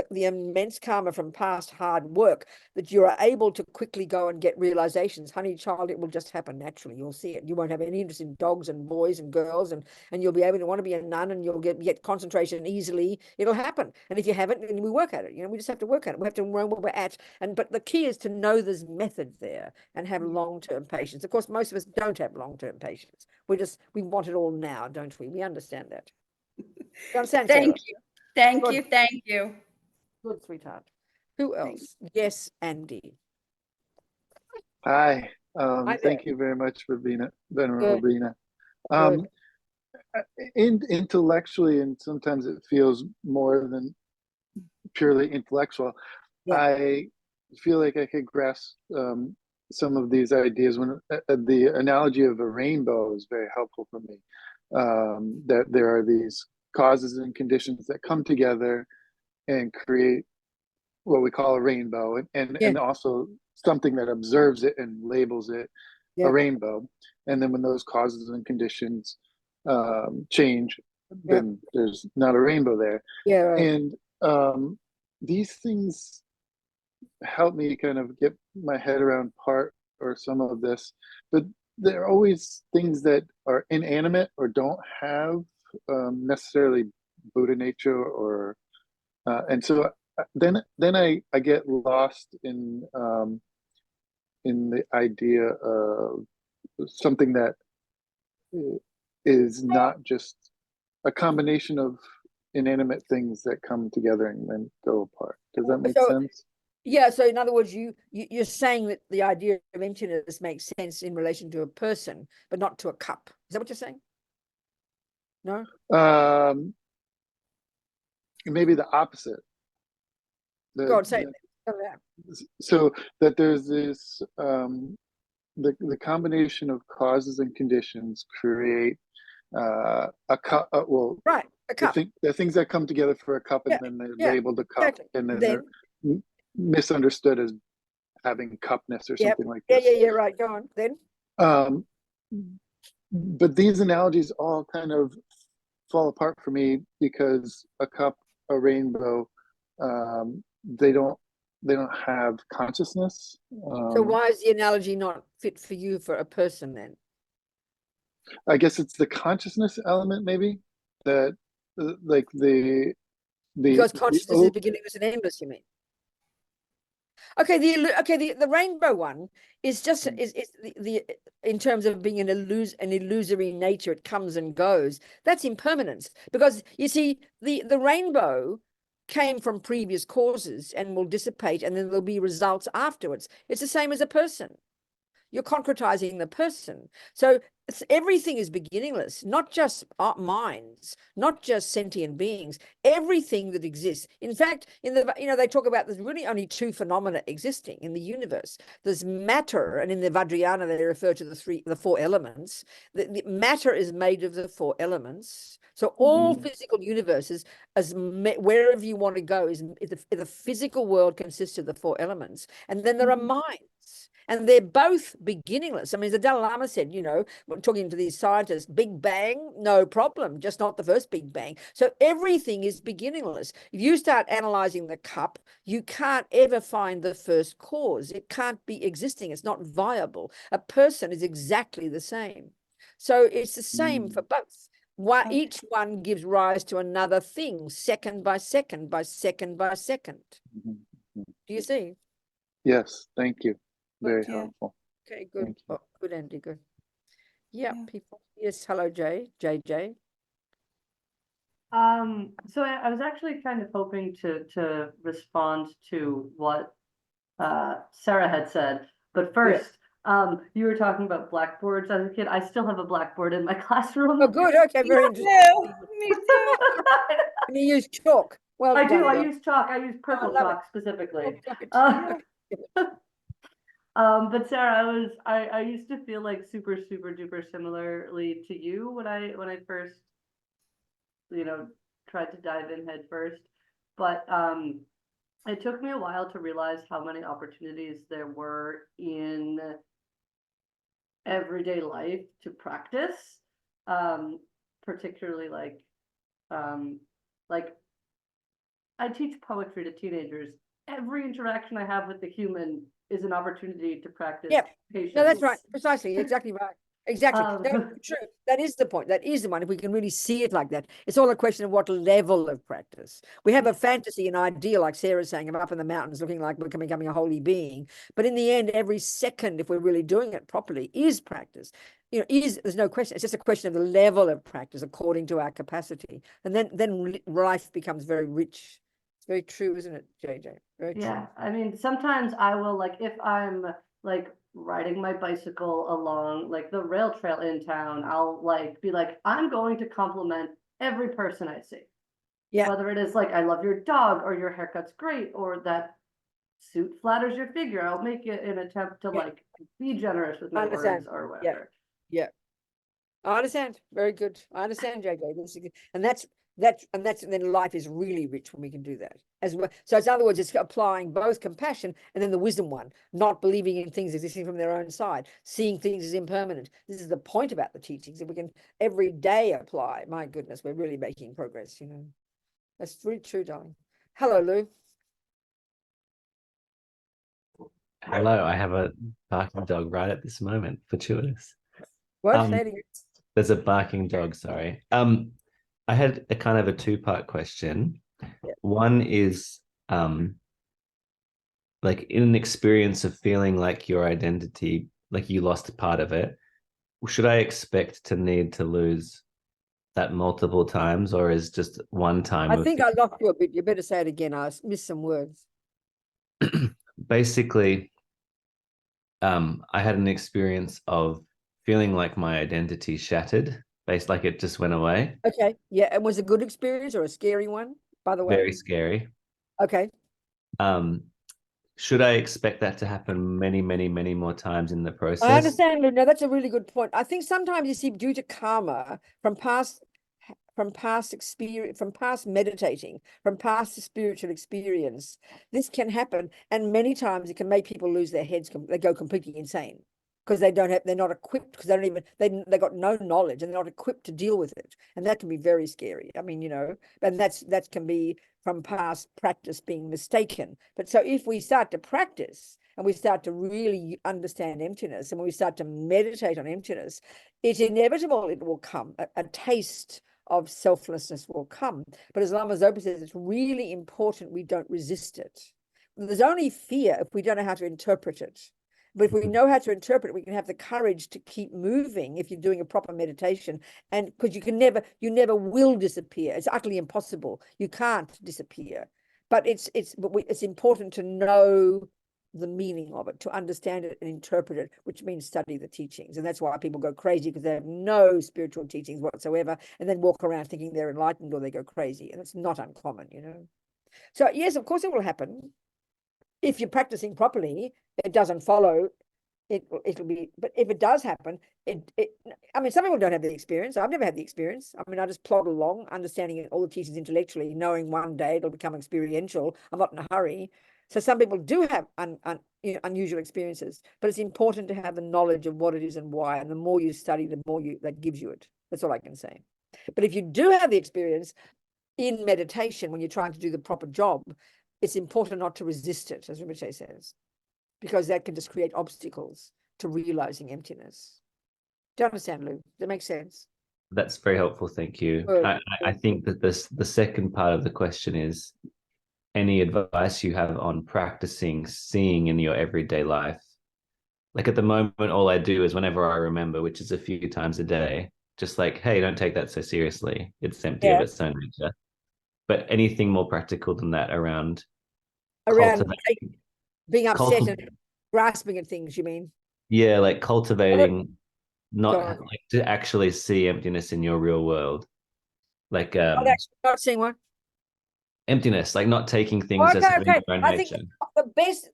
the immense karma from past hard work, that you are able to quickly go and get realizations, honey child, it will just happen naturally. You'll see it. You won't have any interest in dogs and boys and girls, and you'll be able to want to be a nun, and you'll get concentration easily. It'll happen. And if you haven't, then we work at it. We just have to work at it. We have to know where we're at. But the key is to know there's method there and have long-term patience. Of course, most of us don't have long-term patience. We want it all now, don't we? We understand that. You understand, Sarah? Thank you. Good, sweetheart. Who else? Yes, Andy. Hi. Hi Thank you very much, Venerable Robina. Intellectually, and sometimes it feels more than purely intellectual. Yeah. I feel like I could grasp some of these ideas, when the analogy of a rainbow is very helpful for me. That there are these causes and conditions that come together and create what we call a rainbow, and also something that observes it and labels it a rainbow. And then when those causes and conditions change, then there's not a rainbow there. And these things help me kind of get my head around part or some of this, but there are always things that are inanimate or don't have necessarily Buddha nature, or and so then I get lost in the idea of something that is not just a combination of inanimate things that come together and then go apart. Does that make sense? Yeah, so in other words, you're saying that the idea of emptiness makes sense in relation to a person, but not to a cup. Is that what you're saying? No? Maybe the opposite. Go on, say it. So that there's this the combination of causes and conditions create a cup. Well, right, a cup. The things that come together for a cup, and then they're labeled a cup, and then they're misunderstood as having cupness or something like this. Yeah, right. Go on then. But these analogies all kind of fall apart for me, because a cup, a rainbow, they don't have consciousness. So why is the analogy not fit for you for a person then? I guess it's the consciousness element, maybe, that like because consciousness is beginningless and endless, you mean? Okay, the rainbow one is just is the in terms of being an illusory nature, it comes and goes. That's impermanence, because you see the rainbow came from previous causes and will dissipate, and then there'll be results afterwards. It's the same as a person. You're concretizing the person. So everything is beginningless, not just our minds, not just sentient beings, everything that exists. In fact, they talk about there's really only two phenomena existing in the universe. There's matter, and in the Vajrayana they refer to the four elements. The matter is made of the four elements. So all physical universes, wherever you want to go, is the physical world consists of the four elements, and then there are minds. And they're both beginningless. I mean, the Dalai Lama said, talking to these scientists, Big Bang, no problem, just not the first Big Bang. So everything is beginningless. If you start analyzing the cup, you can't ever find the first cause. It can't be existing. It's not viable. A person is exactly the same. So it's the same for both. Each one gives rise to another thing, second by second by second by second. Do you see? Yes, thank you. Very helpful. Okay, good. Oh, good, Andy, good. Yeah, people. Yes, hello, JJ. So I was actually kind of hoping to respond to what Sarah had said, but first, you were talking about blackboards as a kid. I still have a blackboard in my classroom. Oh, good. Okay, very interesting. Me too. And you use chalk. Well, I do. I use chalk. I use purple chalk specifically. But Sarah, I used to feel like super duper similarly to you when I first, tried to dive in head first. But it took me a while to realize how many opportunities there were in everyday life to practice, particularly like I teach poetry to teenagers. Every interaction I have with the human is an opportunity to practice patience. No, that's right. Precisely. Exactly right. Exactly. No, true. That is the point. That is the one. If we can really see it like that, it's all a question of what level of practice. We have a fantasy, an idea, like Sarah's saying, I'm up in the mountains looking like we're becoming a holy being. But in the end, every second, if we're really doing it properly, is practice. There's no question. It's just a question of the level of practice according to our capacity. And then life becomes very rich. It's very true, isn't it, JJ? Very true. Yeah. I mean, sometimes I will, if I'm riding my bicycle along the rail trail in town, I'll be I'm going to compliment every person I see. Yeah. Whether it is I love your dog, or your haircut's great, or that suit flatters your figure, I'll make it an attempt to Yeah. like be generous with my Understand. words or Yeah. whatever. Yeah. I understand. Very good. I understand, JJ. This is good. And then life is really rich when we can do that as well. So it's, in other words, it's applying both compassion and then the wisdom one, not believing in things existing from their own side, seeing things as impermanent. This is the point about the teachings. If we can every day apply, my goodness, we're really making progress, you know. That's really true, darling. Hello, Lou. Hello, I have a barking dog right at this moment, fortuitous. What? Um, Say it again. There's a barking dog, sorry. I had a kind of a two-part question. Yeah. One is like in an experience of feeling like your identity, like you lost a part of it, should I expect to need to lose that multiple times, or is just one time I of think I lost you a bit. You better say it again. I missed some words. basically I had an experience of feeling like my identity shattered, based like it just went away. Okay. Yeah. And was it a good experience or a scary one, by the way? Very scary. Okay. Should I expect that to happen many, many, many more times in the process? I understand, Lou. No, that's a really good point. I think sometimes you see, due to karma from past experience, from past meditating, from past spiritual experience, this can happen. And many times it can make people lose their heads. They go completely insane because they're not equipped, because they got no knowledge and they're not equipped to deal with it. And that can be very scary. I mean, you know, and that can be from past practice being mistaken. But so if we start to practice and we start to really understand emptiness, and when we start to meditate on emptiness, it's inevitable it will come. A taste of selflessness will come. But as Lama Zopa says, it's really important we don't resist it. There's only fear if we don't know how to interpret it. But if we know how to interpret it, we can have the courage to keep moving if you're doing a proper meditation. And because you never will disappear. It's utterly impossible. You can't disappear. But it's important to know the meaning of it, to understand it and interpret it, which means study the teachings. And that's why people go crazy, because they have no spiritual teachings whatsoever, and then walk around thinking they're enlightened, or they go crazy. And it's not uncommon, you know. So yes, of course it will happen. If you're practicing properly, it doesn't follow. It'll be, but if it does happen, I mean, some people don't have the experience. I've never had the experience. I mean, I just plod along, understanding all the teachings intellectually, knowing one day it'll become experiential. I'm not in a hurry. So some people do have unusual experiences, but it's important to have the knowledge of what it is and why. And the more you study, the more that gives you it. That's all I can say. But if you do have the experience in meditation, when you're trying to do the proper job, it's important not to resist it, as Rinpoche says, because that can just create obstacles to realizing emptiness. Do you understand, Lou? Does that make sense? That's very helpful. Thank you. I think that the second part of the question is any advice you have on practicing seeing in your everyday life. Like at the moment, all I do is whenever I remember, which is a few times a day, just like, hey, don't take that so seriously. It's empty of its own nature. But anything more practical than that around being upset and grasping at things, you mean? Yeah, like cultivating, not like to actually see emptiness in your real world. Like not seeing what? Emptiness, like not taking things as having their own nature. Think the best,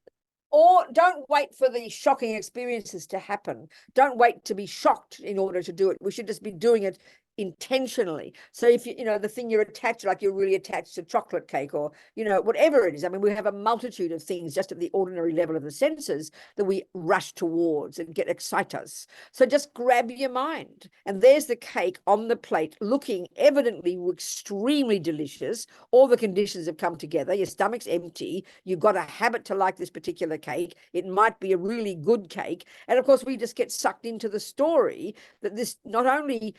or don't wait for the shocking experiences to happen. Don't wait to be shocked in order to do it. We should just be doing it intentionally. So if you know the thing you're attached, like you're really attached to chocolate cake, or you know whatever it is. I mean, we have a multitude of things just at the ordinary level of the senses that we rush towards and get excite us. So just grab your mind, and there's the cake on the plate, looking evidently extremely delicious. All the conditions have come together. Your stomach's empty. You've got a habit to like this particular cake. It might be a really good cake, and of course we just get sucked into the story that this not only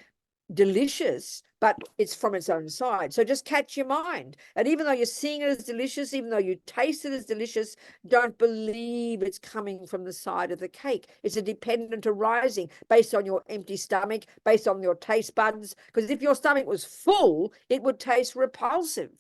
delicious, but it's from its own side. So just catch your mind. And even though you're seeing it as delicious, even though you taste it as delicious, don't believe it's coming from the side of the cake. It's a dependent arising based on your empty stomach, based on your taste buds. Because if your stomach was full, it would taste repulsive.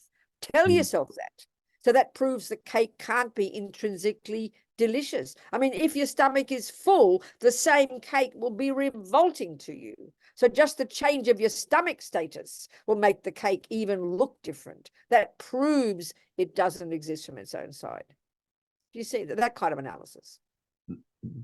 Tell yourself that. So that proves the cake can't be intrinsically delicious. I mean, if your stomach is full, the same cake will be revolting to you. So just the change of your stomach status will make the cake even look different. That proves it doesn't exist from its own side. Do you see that kind of analysis?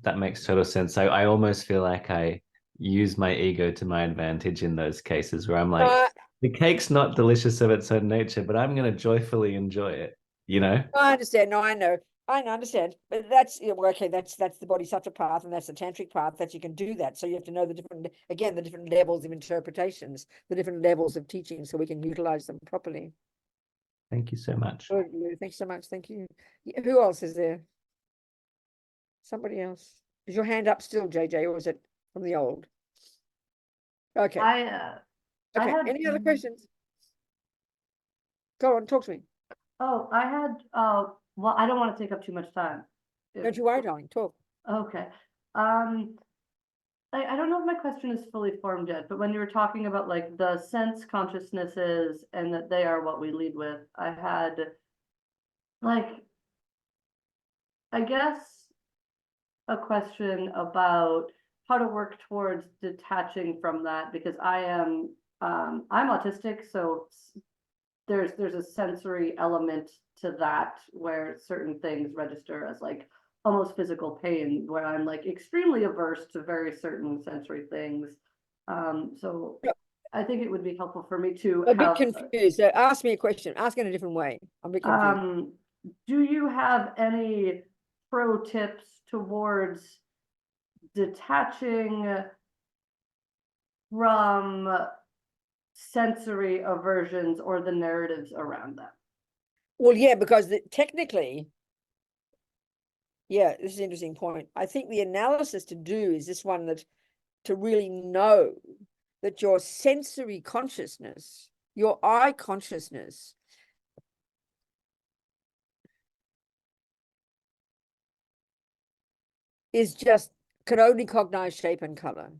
That makes total sense. I almost feel like I use my ego to my advantage in those cases where I'm like, the cake's not delicious of its own nature, but I'm going to joyfully enjoy it, you know? I understand. No, I know. I understand. But that's, okay, that's the bodhisattva path, and that's the tantric path, that you can do that. So you have to know the different levels of interpretations, the different levels of teaching, so we can utilize them properly. Thank you so much. Good. Thanks so much. Thank you. Who else is there? Somebody else. Is your hand up still, JJ, or is it from the old? Okay. I Okay. had, Any other questions? Go on, talk to me. Oh, I had, well, I don't want to take up too much time. Don't you worry, darling. Talk. Okay. I don't know if my question is fully formed yet, but when you were talking about like the sense consciousnesses and that they are what we lead with, I had like, I guess, a question about how to work towards detaching from that, because I'm autistic, so there's a sensory element to that where certain things register as like almost physical pain, where I'm like extremely averse to very certain sensory things. So I think it would be helpful for me to A bit confused. Ask me a question. Ask in a different way. I'm a bit confused. Do you have any pro tips towards detaching from sensory aversions or the narratives around them? Well, yeah, because technically, yeah, this is an interesting point. I think the analysis to do is this one, that to really know that your sensory consciousness, your eye consciousness, can only cognize shape and color.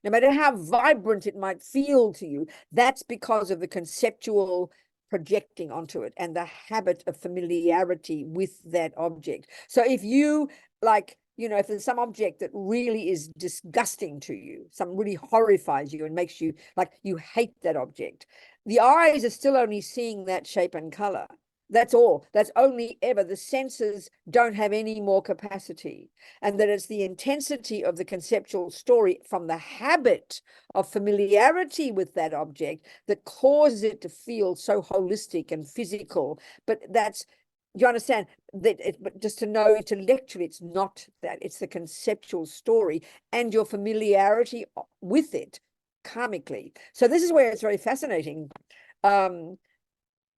No matter how vibrant it might feel to you, that's because of the conceptual projecting onto it and the habit of familiarity with that object. So if you if there's some object that really is disgusting to you, some really horrifies you and makes you you hate that object, the eyes are still only seeing that shape and color. That's all. That's only ever. The senses don't have any more capacity. And that it's the intensity of the conceptual story from the habit of familiarity with that object that causes it to feel so holistic and physical. But you understand that but just to know intellectually, it's not that. It's the conceptual story and your familiarity with it karmically. So this is where it's very fascinating.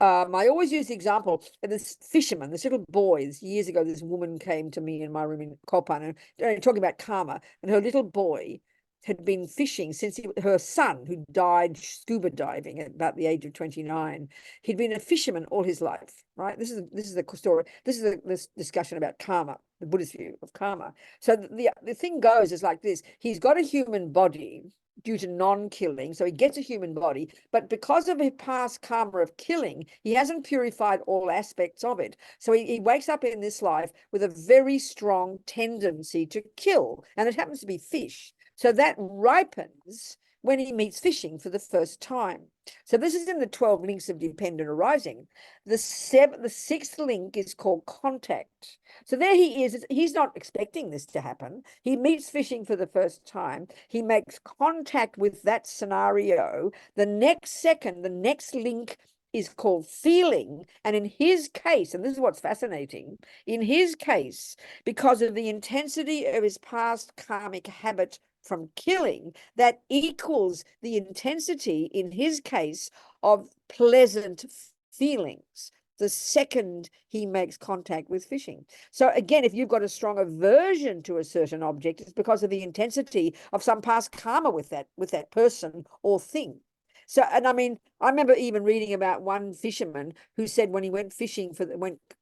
I always use the example of this fisherman, this little boy. Years ago, this woman came to me in my room in Courtin, and talking about karma, and her little boy had been fishing since her son, who died scuba diving at about the age of 29, he'd been a fisherman all his life, right? This is the story. This is this discussion about karma, the Buddhist view of karma. So the thing goes is like this. He's got a human body due to non-killing, so he gets a human body, but because of his past karma of killing, he hasn't purified all aspects of it. So he wakes up in this life with a very strong tendency to kill, and it happens to be fish. So that ripens when he meets fishing for the first time. So this is in the 12 links of dependent arising. The sixth link is called contact. So there he is. He's not expecting this to happen. He meets fishing for the first time. He makes contact with that scenario. The next second, the next link is called feeling. And in his case, and this is what's fascinating, in his case, because of the intensity of his past karmic habit from killing, that equals the intensity, in his case, of pleasant feelings the second he makes contact with fishing. So again, if you've got a strong aversion to a certain object, it's because of the intensity of some past karma with that person or thing. So, and I mean, I remember even reading about one fisherman who said when he went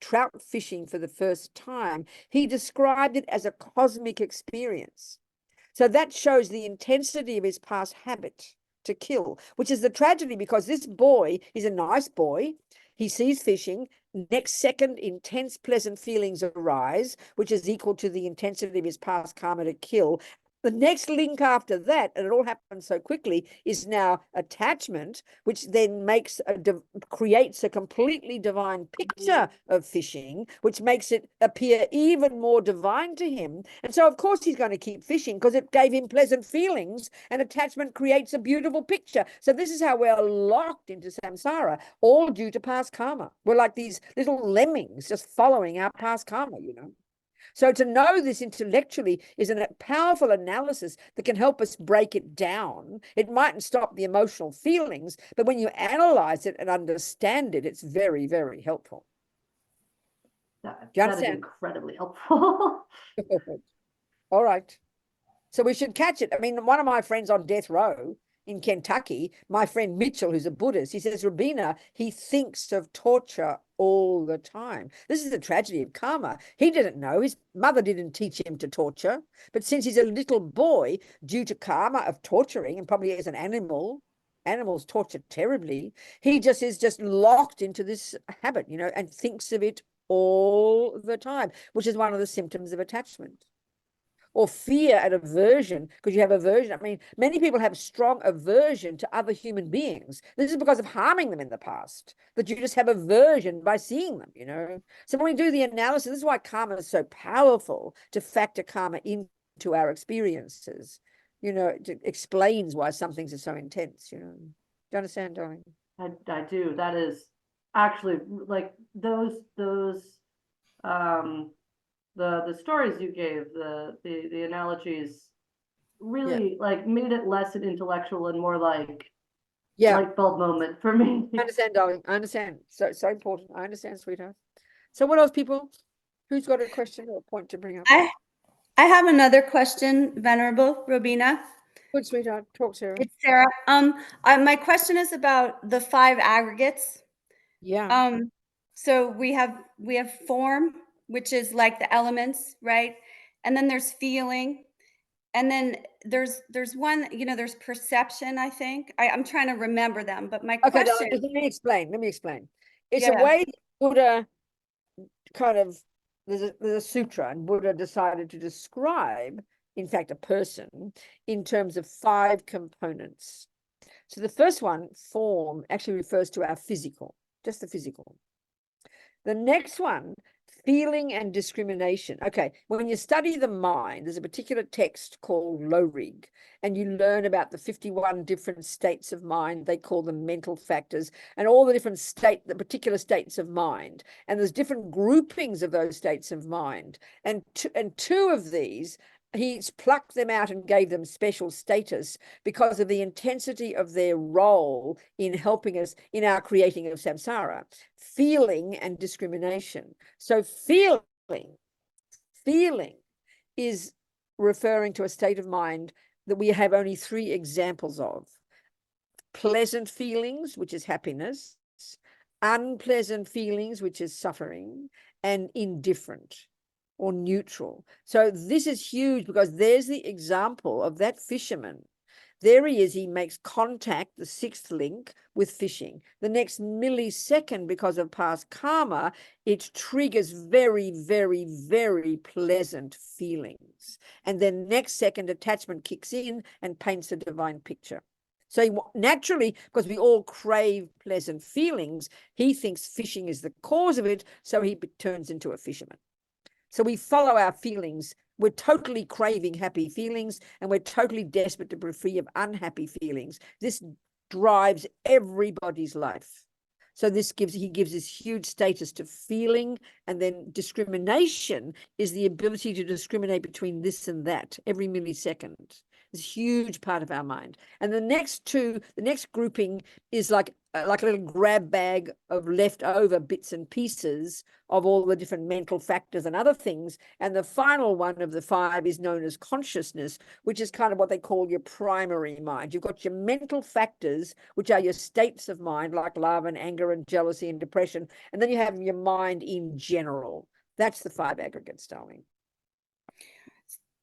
trout fishing for the first time, he described it as a cosmic experience. So that shows the intensity of his past habit to kill, which is the tragedy, because this boy is a nice boy. He sees fishing. Next second, intense, pleasant feelings arise, which is equal to the intensity of his past karma to kill. The next link after that, and it all happens so quickly, is now attachment, which then creates a completely divine picture of fishing, which makes it appear even more divine to him. And so, of course, he's going to keep fishing because it gave him pleasant feelings, and attachment creates a beautiful picture. So this is how we're locked into samsara, all due to past karma. We're like these little lemmings just following our past karma, you know. So to know this intellectually is a powerful analysis that can help us break it down. It mightn't stop the emotional feelings, but when you analyze it and understand it, it's very, very helpful. That Do you is understand? incredibly helpful. All right. So we should catch it. I mean, one of my friends on death row in Kentucky, my friend Mitchell, who's a Buddhist, he says, Robina, he thinks of torture all the time. This is the tragedy of karma. He didn't know. His mother didn't teach him to torture. But since he's a little boy, due to karma of torturing, and probably as an animal, animals torture terribly, he just is just locked into this habit, you know, and thinks of it all the time, which is one of the symptoms of attachment. Or fear and aversion, because you have aversion. I mean, many people have strong aversion to other human beings. This is because of harming them in the past, that you just have aversion by seeing them, you know. So when we do the analysis, this is why karma is so powerful, to factor karma into our experiences. You know, it explains why some things are so intense, you know. Do you understand, darling? I do. That is actually like those the stories you gave, the analogies really like made it less an intellectual and more like light bulb moment for me. I understand, darling. I understand. So important. I understand, sweetheart. So what else, people? Who's got a question or a point to bring up? I have another question, Venerable Robina. Good, sweetheart. Talk, Sarah. It's Sarah. My question is about the 5 aggregates. Yeah. So we have form, which is like the elements, right? And then there's feeling, and then there's one, you know, there's perception. I think I'm trying to remember them, but my Okay, question. let me explain. It's Yeah. a way Buddha kind of, there's a sutra, and Buddha decided to describe, in fact, a person in terms of 5 components. So the first one, form, actually refers to our physical, just the physical. The next one, feeling and discrimination. Okay, when you study the mind, there's a particular text called Lorig, and you learn about the 51 different states of mind. They call them mental factors, and all the different the particular states of mind. And there's different groupings of those states of mind. And two of these, he's plucked them out and gave them special status because of the intensity of their role in helping us in our creating of samsara, feeling and discrimination. So feeling is referring to a state of mind that we have only 3 examples of: pleasant feelings, which is happiness; unpleasant feelings, which is suffering; and indifferent or neutral. So this is huge, because there's the example of that fisherman. There he is, he makes contact, the 6th link, with fishing. The next millisecond, because of past karma, it triggers very, very, very pleasant feelings. And then next second, attachment kicks in and paints a divine picture. So naturally, because we all crave pleasant feelings, he thinks fishing is the cause of it, so he turns into a fisherman. So we follow our feelings. We're totally craving happy feelings, and we're totally desperate to be free of unhappy feelings. This drives everybody's life. So he gives this huge status to feeling, and then discrimination is the ability to discriminate between this and that every millisecond. It's a huge part of our mind. And the next grouping is like a little grab bag of leftover bits and pieces of all the different mental factors and other things. And the final one of the 5 is known as consciousness, which is kind of what they call your primary mind. You've got your mental factors, which are your states of mind, like love and anger and jealousy and depression. And then you have your mind in general. That's the 5 aggregates, darling.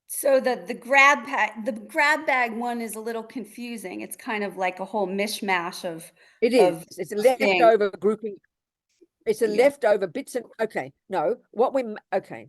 So the grab bag one is a little confusing. It's kind of like a whole mishmash of. It is. It's a leftover grouping. It's a leftover bits and okay. No, okay.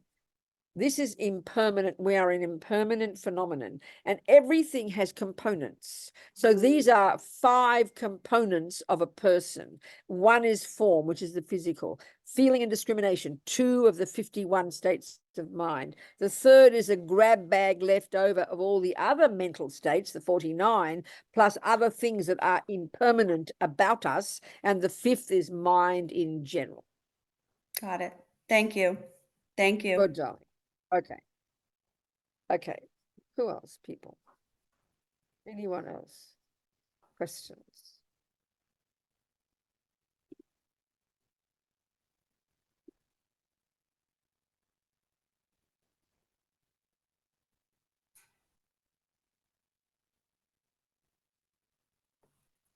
This is impermanent. We are an impermanent phenomenon, and everything has components. So these are 5 components of a person. 1 is form, which is the physical. Feeling and discrimination, 2 of the 51 states of mind. The 3rd is a grab bag left over of all the other mental states, the 49, plus other things that are impermanent about us. And the 5th is mind in general. Got it. Thank you. Thank you. Good, darling. Okay. Okay. Who else, people? Anyone else? Questions?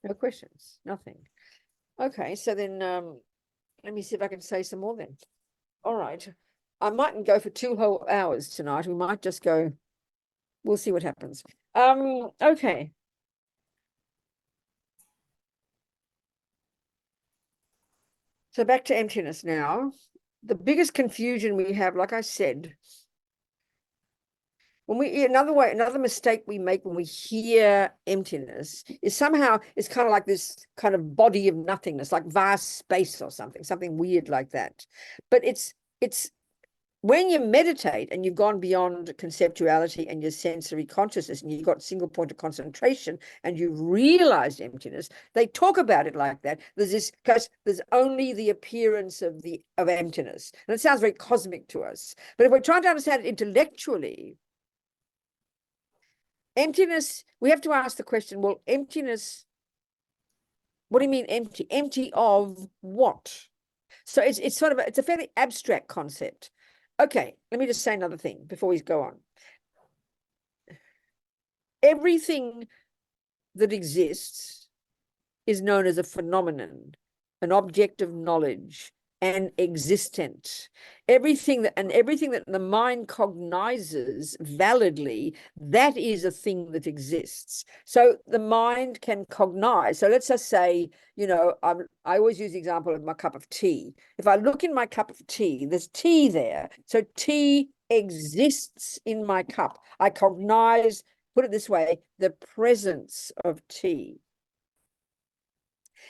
No questions, nothing. Okay, so then let me see if I can say some more then. All right. I mightn't go for 2 whole hours tonight. We might just go, we'll see what happens. Okay. So back to emptiness now. The biggest confusion we have, like I said, another mistake we make when we hear emptiness is somehow it's kind of like this kind of body of nothingness, like vast space or something weird like that. But it's when you meditate and you've gone beyond conceptuality and your sensory consciousness and you've got single point of concentration and you've realized emptiness, they talk about it like that. There's this, because there's only the appearance of emptiness. And it sounds very cosmic to us. But if we're trying to understand it intellectually, emptiness, we have to ask the question, well, emptiness, what do you mean empty? Empty of what? So it's a fairly abstract concept. Okay, let me just say another thing before we go on. Everything that exists is known as a phenomenon, an object of knowledge, and existent. Everything that the mind cognizes validly, that is a thing that exists. So the mind can cognize. So let's just say, I always use the example of my cup of tea. If I look in my cup of tea, there's tea there. So tea exists in my cup. I cognize, put it this way, the presence of tea.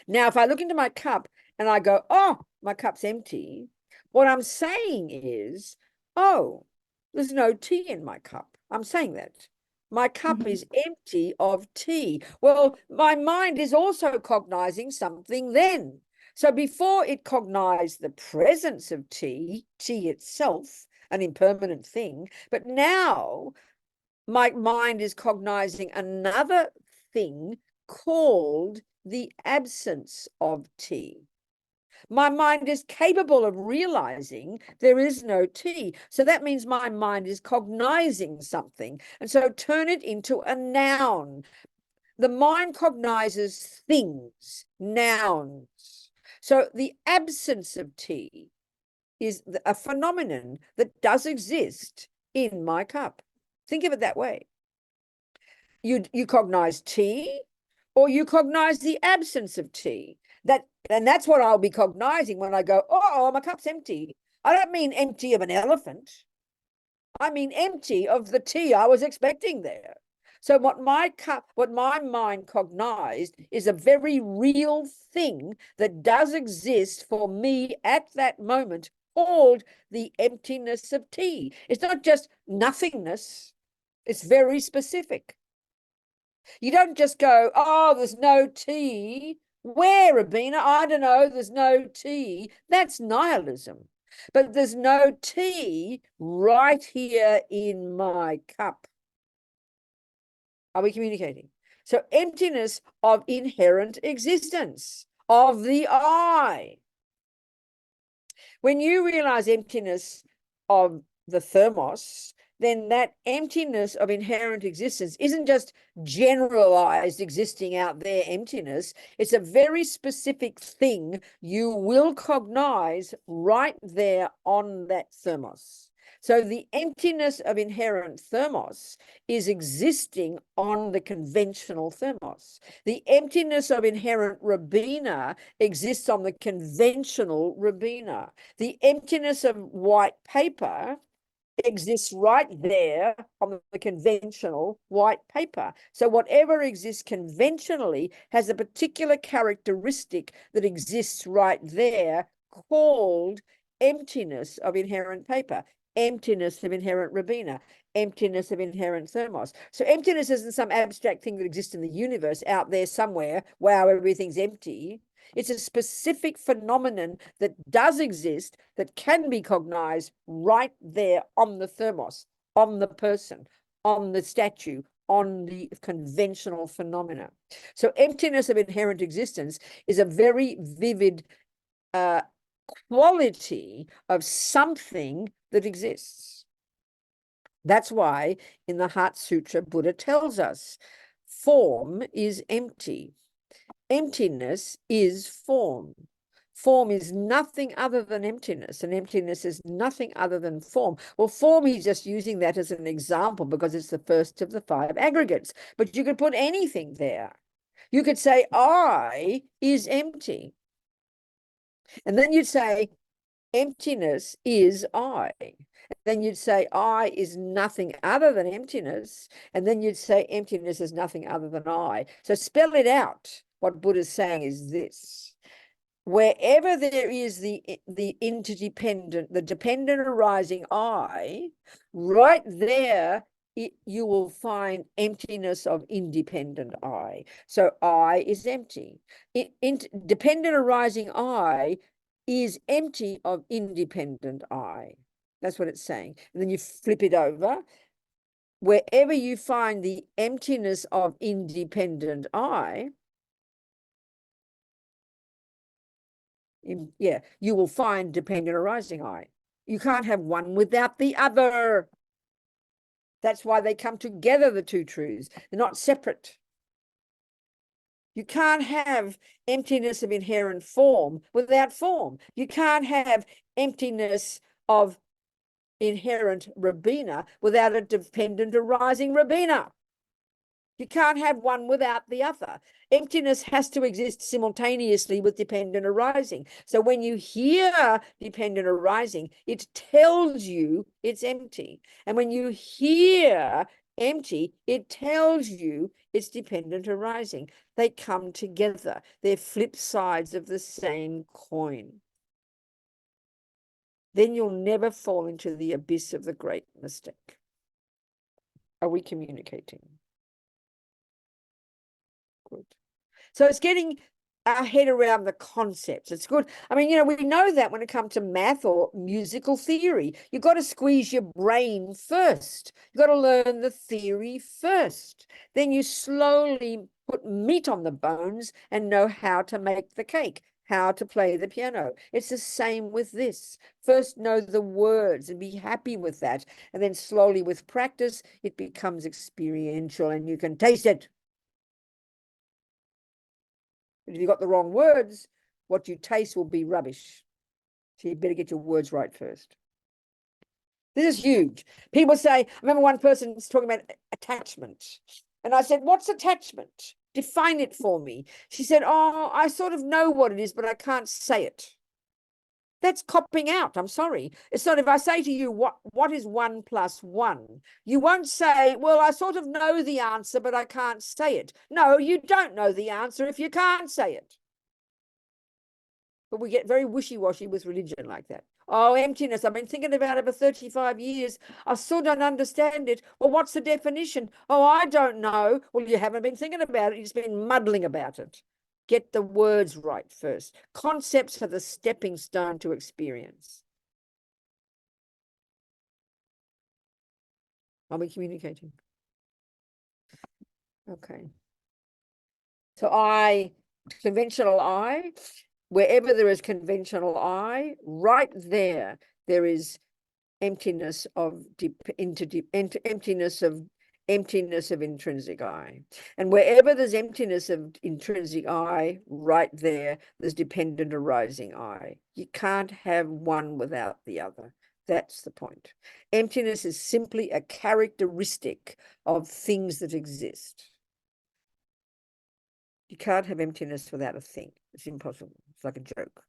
Now, if I look into my cup and I go, oh, my cup's empty, what I'm saying is, oh, there's no tea in my cup. I'm saying that. My cup is empty of tea. Well, my mind is also cognizing something then. So before it cognized the presence of tea itself, an impermanent thing, but now my mind is cognizing another thing called the absence of tea. My mind is capable of realizing there is no tea. So that means my mind is cognizing something. And so turn it into a noun. The mind cognizes things, nouns. So the absence of tea is a phenomenon that does exist in my cup. Think of it that way. You cognize tea, or you cognize the absence of tea. And that's what I'll be cognizing when I go, oh, my cup's empty. I don't mean empty of an elephant. I mean empty of the tea I was expecting there. So what my mind cognized is a very real thing that does exist for me at that moment, called the emptiness of tea. It's not just nothingness. It's very specific. You don't just go, oh, there's no tea. Where, Robina? I don't know. There's no tea. That's nihilism. But there's no tea right here in my cup. Are we communicating? So emptiness of inherent existence, of the I. When you realize emptiness of the thermos, then that emptiness of inherent existence isn't just generalized existing out there emptiness. It's a very specific thing you will cognize right there on that thermos. So the emptiness of inherent thermos is existing on the conventional thermos. The emptiness of inherent Robina exists on the conventional Robina. The emptiness of white paper exists right there on the conventional white paper. So whatever exists conventionally has a particular characteristic that exists right there, called emptiness of inherent paper, emptiness of inherent Robina, emptiness of inherent thermos. So emptiness isn't some abstract thing that exists in the universe out there somewhere. Wow, everything's empty. It's a specific phenomenon that does exist, that can be cognized right there on the thermos, on the person, on the statue, on the conventional phenomena. So emptiness of inherent existence is a very vivid quality of something that exists. That's why in the Heart Sutra, Buddha tells us form is empty. Emptiness is form. Form is nothing other than emptiness, and emptiness is nothing other than form. Well, form, he's just using that as an example because it's the first of the 5 aggregates. But you could put anything there. You could say, I is empty. And then you'd say, emptiness is I. Then you'd say, I is nothing other than emptiness. And then you'd say, emptiness is nothing other than I. So spell it out. What Buddha's saying is this: wherever there is the interdependent, the dependent arising I, right there, you will find emptiness of independent I. So I is empty. Dependent arising I is empty of independent I. That's what it's saying. And then you flip it over. Wherever you find the emptiness of independent I, you will find dependent arising I. You can't have one without the other. That's why they come together, the two truths. They're not separate. You can't have emptiness of inherent form without form. You can't have emptiness of inherent Robina without a dependent arising Robina. You can't have one without the other. Emptiness has to exist simultaneously with dependent arising. So when you hear dependent arising, it tells you it's empty. And when you hear empty, it tells you it's dependent arising. They come together. They're flip sides of the same coin. Then you'll never fall into the abyss of the great mistake. Are we communicating? Good. So it's getting our head around the concepts. It's good. I mean, we know that when it comes to math or musical theory, you've got to squeeze your brain first. You've got to learn the theory first. Then you slowly put meat on the bones and know how to make the cake, how to play the piano. It's the same with this. First know the words and be happy with that. And then slowly with practice, it becomes experiential and you can taste it. But if you've got the wrong words, what you taste will be rubbish. So you better get your words right first. This is huge. People say, I remember one person was talking about attachment. And I said, what's attachment? Define it for me. She said, oh, I sort of know what it is, but I can't say it. That's copping out. I'm sorry. It's not, if I say to you, what is 1 + 1? You won't say, well, I sort of know the answer, but I can't say it. No, you don't know the answer if you can't say it. But we get very wishy-washy with religion like that. Oh, emptiness. I've been thinking about it for 35 years. I still don't understand it. Well, what's the definition? Oh, I don't know. Well, you haven't been thinking about it. You've just been muddling about it. Get the words right first. Concepts are the stepping stone to experience. Are we communicating? Okay. So conventional I, wherever there is conventional I, right there, there is emptiness of emptiness of intrinsic I. And wherever there's emptiness of intrinsic I, right there, there's dependent arising I. You can't have one without the other. That's the point. Emptiness is simply a characteristic of things that exist. You can't have emptiness without a thing. It's impossible. It's like a joke.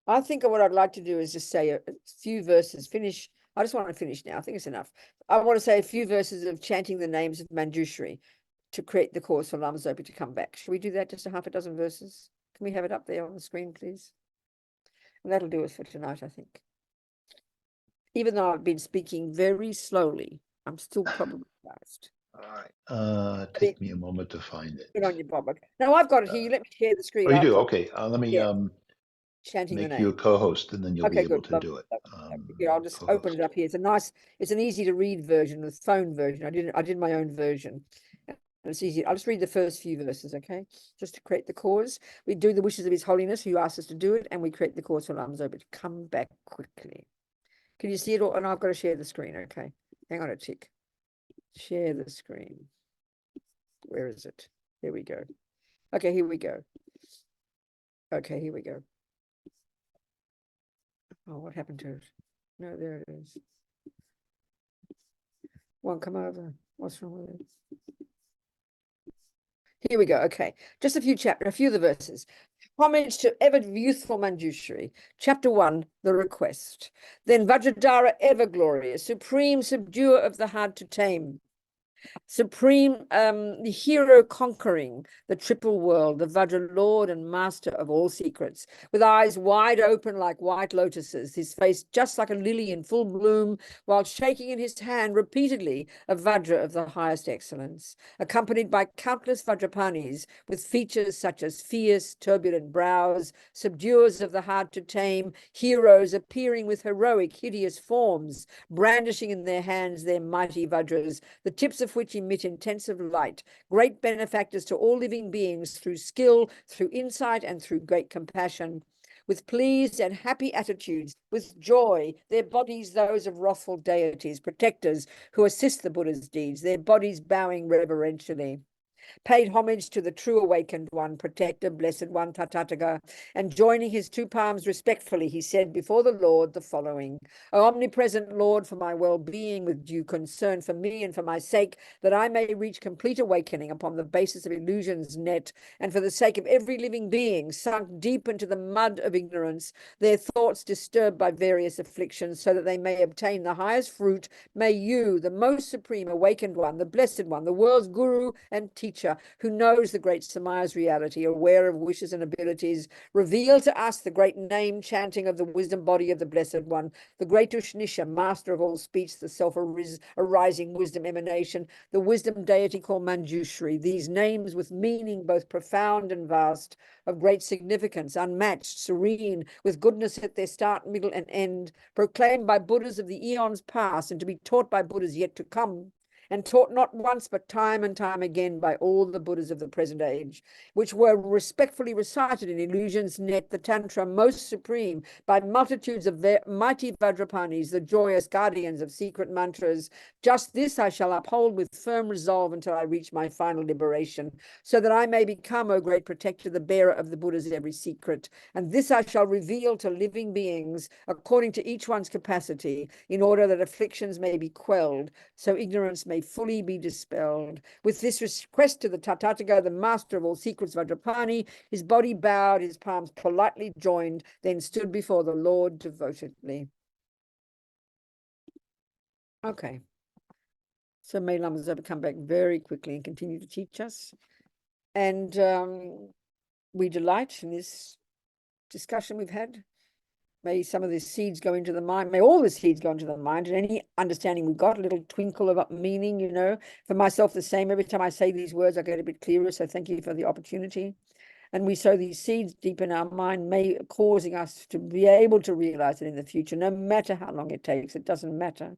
I think what I'd like to do is just say a few verses, finish. I just want to finish now. I think it's enough. I want to say a few verses of chanting the names of Manjushri to create the cause for Lama Zopa to come back. Should we do that? Just a half a dozen verses? Can we have it up there on the screen, please? And that'll do us for tonight, I think. Even though I've been speaking very slowly, I'm still probably fast. All right. Take me a moment to find it. Good on you, Bob. No, I've got it here. You let me share the screen. Oh, you I'll do? copy- Okay. Let me Yeah. Chanting the make you a name. co-host, and then you'll be Okay, able good. to Lovely, do it. lovely. Here, I'll just open it up here. It's an easy to read version, the phone version. I did my own version. And it's easy. I'll just read the first few verses, okay? Just to create the cause. We do the wishes of His Holiness, who asked us to do it, and we create the cause for Lama Zopa to come back quickly. Can you see it all? And I've got to share the screen, okay? Hang on a tick. Share the screen. Where is it? There we go. Okay, here we go. Okay, here we go. Oh, what happened to it? No, there it is. Won't come over. What's wrong with it? Here we go. Okay, just a few of the verses. Homage to ever youthful Manjushri. Chapter 1, the request. Then Vajradhara, ever glorious, supreme subduer of the hard to tame. Supreme, the hero conquering the triple world, the Vajra Lord and master of all secrets, with eyes wide open like white lotuses, his face just like a lily in full bloom, while shaking in his hand repeatedly a Vajra of the highest excellence, accompanied by countless Vajrapanis with features such as fierce, turbulent brows, subduers of the hard to tame, heroes appearing with heroic, hideous forms, brandishing in their hands their mighty Vajras, the tips of which emit intensive light, great benefactors to all living beings through skill, through insight, and through great compassion. With pleased and happy attitudes, with joy, their bodies those of wrathful deities, protectors who assist the Buddha's deeds, their bodies bowing reverentially. Paid homage to the true awakened one, protector, blessed one, Tathagata, and joining his two palms respectfully, he said before the Lord the following: O omnipresent Lord, for my well-being, with due concern for me and for my sake, that I may reach complete awakening upon the basis of illusion's net, and for the sake of every living being sunk deep into the mud of ignorance, their thoughts disturbed by various afflictions, so that they may obtain the highest fruit, may you, the most supreme awakened one, the blessed one, the world's guru and teacher, who knows the great Samaya's reality, aware of wishes and abilities, reveal to us the great name chanting of the wisdom body of the Blessed One, the great Ushnisha, master of all speech, the self-arising wisdom emanation, the wisdom deity called Manjushri, these names with meaning both profound and vast, of great significance, unmatched, serene, with goodness at their start, middle, and end, proclaimed by Buddhas of the eons past and to be taught by Buddhas yet to come, and taught not once but time and time again by all the Buddhas of the present age, which were respectfully recited in illusion's net, the Tantra most supreme, by multitudes of their mighty Vajrapanis, the joyous guardians of secret mantras. Just this I shall uphold with firm resolve until I reach my final liberation, so that I may become, O great protector, the bearer of the Buddha's every secret. And this I shall reveal to living beings according to each one's capacity, in order that afflictions may be quelled, so ignorance may fully be dispelled. With this request to the Tathagata, the master of all secrets, Vajrapani, his body bowed, his palms politely joined, then stood before the Lord devotedly. Okay. So may Lama Zopa come back very quickly and continue to teach us. And we delight in this discussion we've had. May some of the seeds go into the mind. May all the seeds go into the mind, and any understanding we've got, a little twinkle of meaning, you know. For myself, the same. Every time I say these words, I get a bit clearer. So thank you for the opportunity. And we sow these seeds deep in our mind, causing us to be able to realize it in the future, no matter how long it takes. It doesn't matter.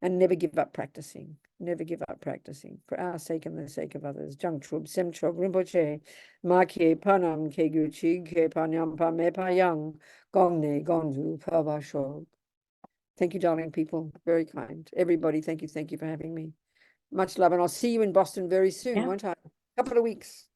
And never give up practicing. Never give up practicing for our sake and the sake of others. Jang Trub, Semchog, Rinpoche, Ma Ke Panam, Ke Guchi, Ke Panyam Pa Me Pa Yang, Gongne, Gonzu, Pa Shog. Thank you, darling people. Very kind. Everybody, thank you for having me. Much love. And I'll see you in Boston very soon, won't I? A couple of weeks.